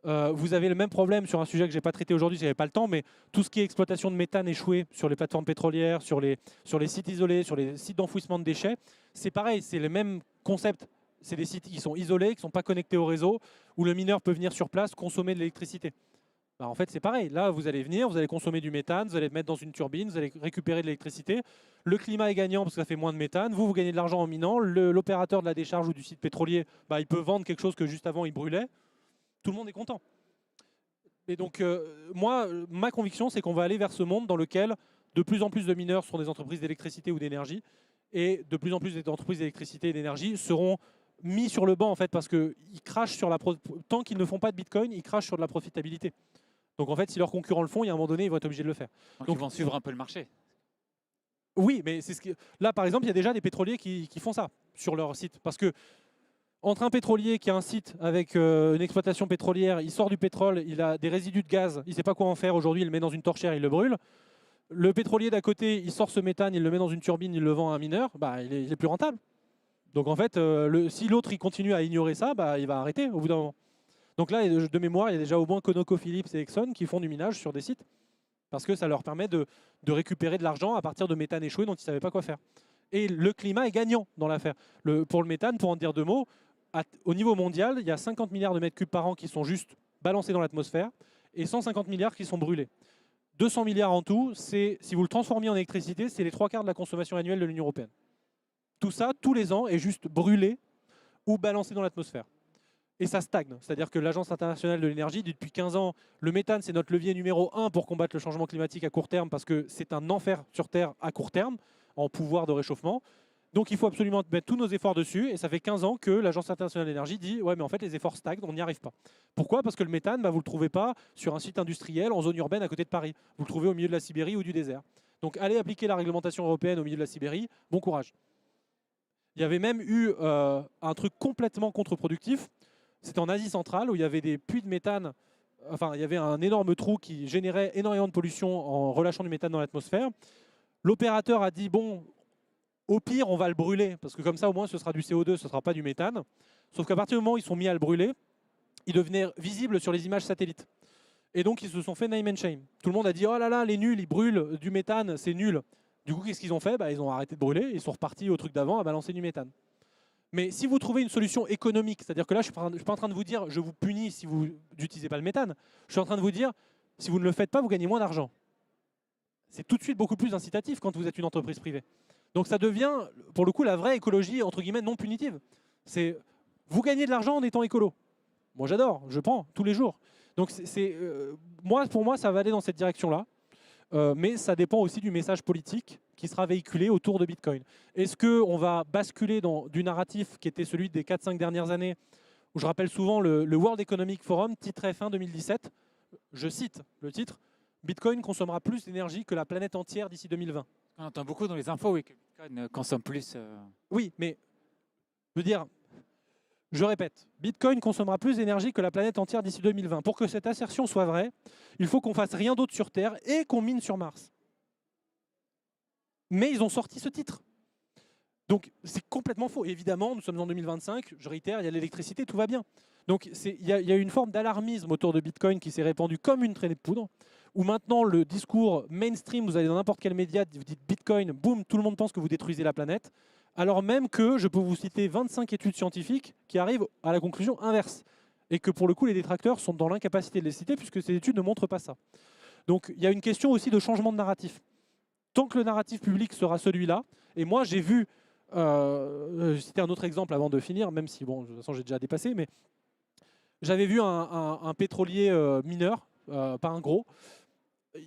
Vous avez le même problème sur un sujet que je n'ai pas traité aujourd'hui, je n'avais pas le temps, mais tout ce qui est exploitation de méthane échoué sur les plateformes pétrolières, sur les sites isolés, sur les sites d'enfouissement de déchets, c'est pareil, c'est le même concept. C'est des sites qui sont isolés, qui ne sont pas connectés au réseau, où le mineur peut venir sur place consommer de l'électricité. Bah, en fait, c'est pareil. Là, vous allez venir, vous allez consommer du méthane, vous allez le mettre dans une turbine, vous allez récupérer de l'électricité. Le climat est gagnant parce que ça fait moins de méthane. Vous gagnez de l'argent en minant. L'opérateur de la décharge ou du site pétrolier, bah, il peut vendre quelque chose que juste avant, il brûlait. Tout le monde est content. Et donc, moi, ma conviction, c'est qu'on va aller vers ce monde dans lequel de plus en plus de mineurs seront des entreprises d'électricité ou d'énergie. Et de plus en plus d'entreprises d'électricité et d'énergie seront mis sur le banc, en fait, parce qu'ils crachent sur tant qu'ils ne font pas de Bitcoin, ils crachent sur de la profitabilité. Donc en fait, si leurs concurrents le font, il y a un moment donné, ils vont être obligés de le faire. Donc ils vont suivre un peu le marché. Oui, mais c'est là, par exemple, il y a déjà des pétroliers qui font ça sur leur site. Parce que entre un pétrolier qui a un site avec une exploitation pétrolière, il sort du pétrole, il a des résidus de gaz, il ne sait pas quoi en faire aujourd'hui, il le met dans une torchère, il le brûle. Le pétrolier d'à côté, il sort ce méthane, il le met dans une turbine, il le vend à un mineur, bah, il est plus rentable. Donc en fait, si l'autre il continue à ignorer ça, bah, il va arrêter au bout d'un moment. Donc là, de mémoire, il y a déjà au moins ConocoPhillips et Exxon qui font du minage sur des sites parce que ça leur permet de récupérer de l'argent à partir de méthane échoué dont ils ne savaient pas quoi faire. Et le climat est gagnant dans l'affaire. Pour le méthane, pour en dire deux mots, au niveau mondial, il y a 50 milliards de mètres cubes par an qui sont juste balancés dans l'atmosphère et 150 milliards qui sont brûlés. 200 milliards en tout, si vous le transformez en électricité, c'est les 3/4 de la consommation annuelle de l'Union européenne. Tout ça, tous les ans, est juste brûlé ou balancé dans l'atmosphère. Et ça stagne. C'est-à-dire que l'Agence internationale de l'énergie dit depuis 15 ans, le méthane, c'est notre levier numéro 1 pour combattre le changement climatique à court terme parce que c'est un enfer sur Terre à court terme, en pouvoir de réchauffement. Donc il faut absolument mettre tous nos efforts dessus. Et ça fait 15 ans que l'Agence internationale de l'énergie dit « Ouais, mais en fait, les efforts stagnent, on n'y arrive pas. » Pourquoi? Parce que le méthane, bah, vous ne le trouvez pas sur un site industriel en zone urbaine à côté de Paris. Vous le trouvez au milieu de la Sibérie ou du désert. Donc allez appliquer la réglementation européenne au milieu de la Sibérie, bon courage. Il y avait même eu un truc complètement contre-productif. C'était en Asie centrale où il y avait des puits de méthane. Enfin, il y avait un énorme trou qui générait énormément de pollution en relâchant du méthane dans l'atmosphère. L'opérateur a dit, bon, au pire, on va le brûler, parce que comme ça, au moins, ce sera du CO2, ce ne sera pas du méthane. Sauf qu'à partir du moment où ils sont mis à le brûler, il devenait visible sur les images satellites. Et donc, ils se sont fait name and shame. Tout le monde a dit, oh là là, les nuls, ils brûlent du méthane, c'est nul. Du coup, qu'est-ce qu'ils ont fait? Bah, ils ont arrêté de brûler, ils sont repartis au truc d'avant à balancer du méthane. Mais si vous trouvez une solution économique, c'est-à-dire que là, je ne suis pas en train de vous dire je vous punis si vous n'utilisez pas le méthane, je suis en train de vous dire si vous ne le faites pas, vous gagnez moins d'argent. C'est tout de suite beaucoup plus incitatif quand vous êtes une entreprise privée. Donc ça devient, pour le coup, la vraie écologie, entre guillemets, non punitive. C'est vous gagnez de l'argent en étant écolo. Moi, j'adore, je prends tous les jours. Donc pour moi, ça va aller dans cette direction-là. Mais ça dépend aussi du message politique qui sera véhiculé autour de Bitcoin. Est-ce qu'on va basculer du narratif qui était celui des 4-5 dernières années, où je rappelle souvent le World Economic Forum, titre F1 2017, je cite le titre, « Bitcoin consommera plus d'énergie que la planète entière d'ici 2020 ». On entend beaucoup dans les infos, oui, que Bitcoin consomme plus. Oui, mais je veux dire, je répète, Bitcoin consommera plus d'énergie que la planète entière d'ici 2020. Pour que cette assertion soit vraie, il faut qu'on fasse rien d'autre sur Terre et qu'on mine sur Mars. Mais ils ont sorti ce titre. Donc c'est complètement faux. Évidemment, nous sommes en 2025, je réitère, il y a l'électricité, tout va bien. Donc il y a une forme d'alarmisme autour de Bitcoin qui s'est répandue comme une traînée de poudre, où maintenant le discours mainstream, vous allez dans n'importe quel média, vous dites Bitcoin, boum, tout le monde pense que vous détruisez la planète, alors même que je peux vous citer 25 études scientifiques qui arrivent à la conclusion inverse, et que pour le coup les détracteurs sont dans l'incapacité de les citer puisque ces études ne montrent pas ça. Donc il y a une question aussi de changement de narratif. Tant que le narratif public sera celui-là, et moi j'ai vu, je citais un autre exemple avant de finir, même si bon, de toute façon j'ai déjà dépassé, mais J'avais vu un pétrolier mineur, pas un gros,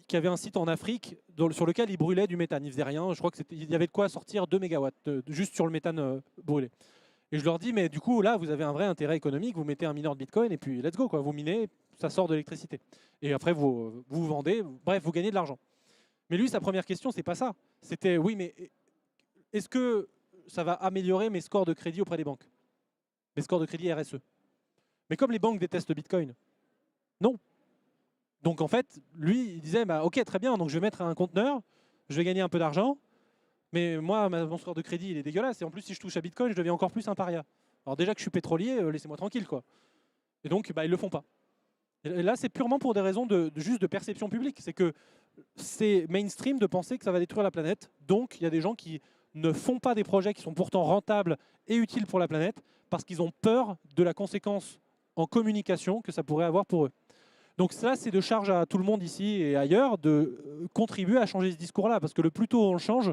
qui avait un site en Afrique sur lequel il brûlait du méthane. Il faisait rien. Je crois qu'il y avait de quoi sortir 2 mégawatts juste sur le méthane brûlé. Et je leur dis, mais du coup, là, vous avez un vrai intérêt économique. Vous mettez un mineur de Bitcoin et puis let's go, quoi. Vous minez, ça sort de l'électricité. Et après, vous vendez. Bref, vous gagnez de l'argent. Mais lui, sa première question, c'est pas ça. C'était, oui, mais est-ce que ça va améliorer mes scores de crédit auprès des banques? Mes scores de crédit RSE. Mais comme les banques détestent le Bitcoin, non. Donc en fait, lui, il disait, bah, ok, très bien, donc je vais mettre un conteneur, je vais gagner un peu d'argent, mais moi, mon score de crédit, il est dégueulasse. Et en plus, si je touche à Bitcoin, je deviens encore plus un paria. Alors déjà que je suis pétrolier, laissez-moi tranquille, quoi. Et donc, bah, ils le font pas. Et là, c'est purement pour des raisons juste de perception publique. C'est que c'est mainstream de penser que ça va détruire la planète. Donc, il y a des gens qui ne font pas des projets qui sont pourtant rentables et utiles pour la planète parce qu'ils ont peur de la conséquence en communication que ça pourrait avoir pour eux. Donc ça, c'est de charge à tout le monde ici et ailleurs de contribuer à changer ce discours-là, parce que le plus tôt on le change,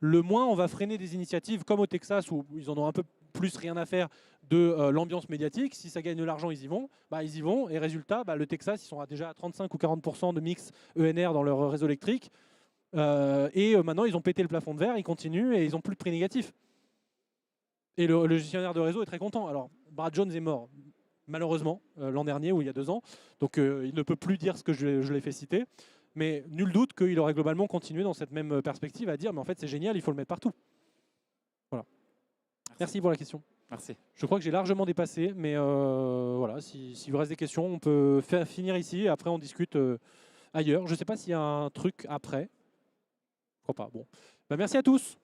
le moins on va freiner des initiatives comme au Texas, où ils en ont un peu plus rien à faire de l'ambiance médiatique. Si ça gagne de l'argent, ils y vont. Bah, ils y vont. Et résultat, bah, le Texas, ils sont déjà à 35 ou 40% de mix ENR dans leur réseau électrique. Maintenant, ils ont pété le plafond de verre, ils continuent et ils n'ont plus de prix négatif. Et le gestionnaire de réseau est très content. Alors, Brad Jones est mort, malheureusement, l'an dernier ou il y a 2 ans. Donc, il ne peut plus dire ce que je l'ai fait citer. Mais nul doute qu'il aurait globalement continué dans cette même perspective à dire, mais en fait, c'est génial, il faut le mettre partout. Voilà. Merci pour la question. Merci. Je crois que j'ai largement dépassé, mais voilà, s'il vous reste des questions, on peut finir ici et après on discute ailleurs. Je ne sais pas s'il y a un truc après. Je crois pas. Bon. Bah, merci à tous.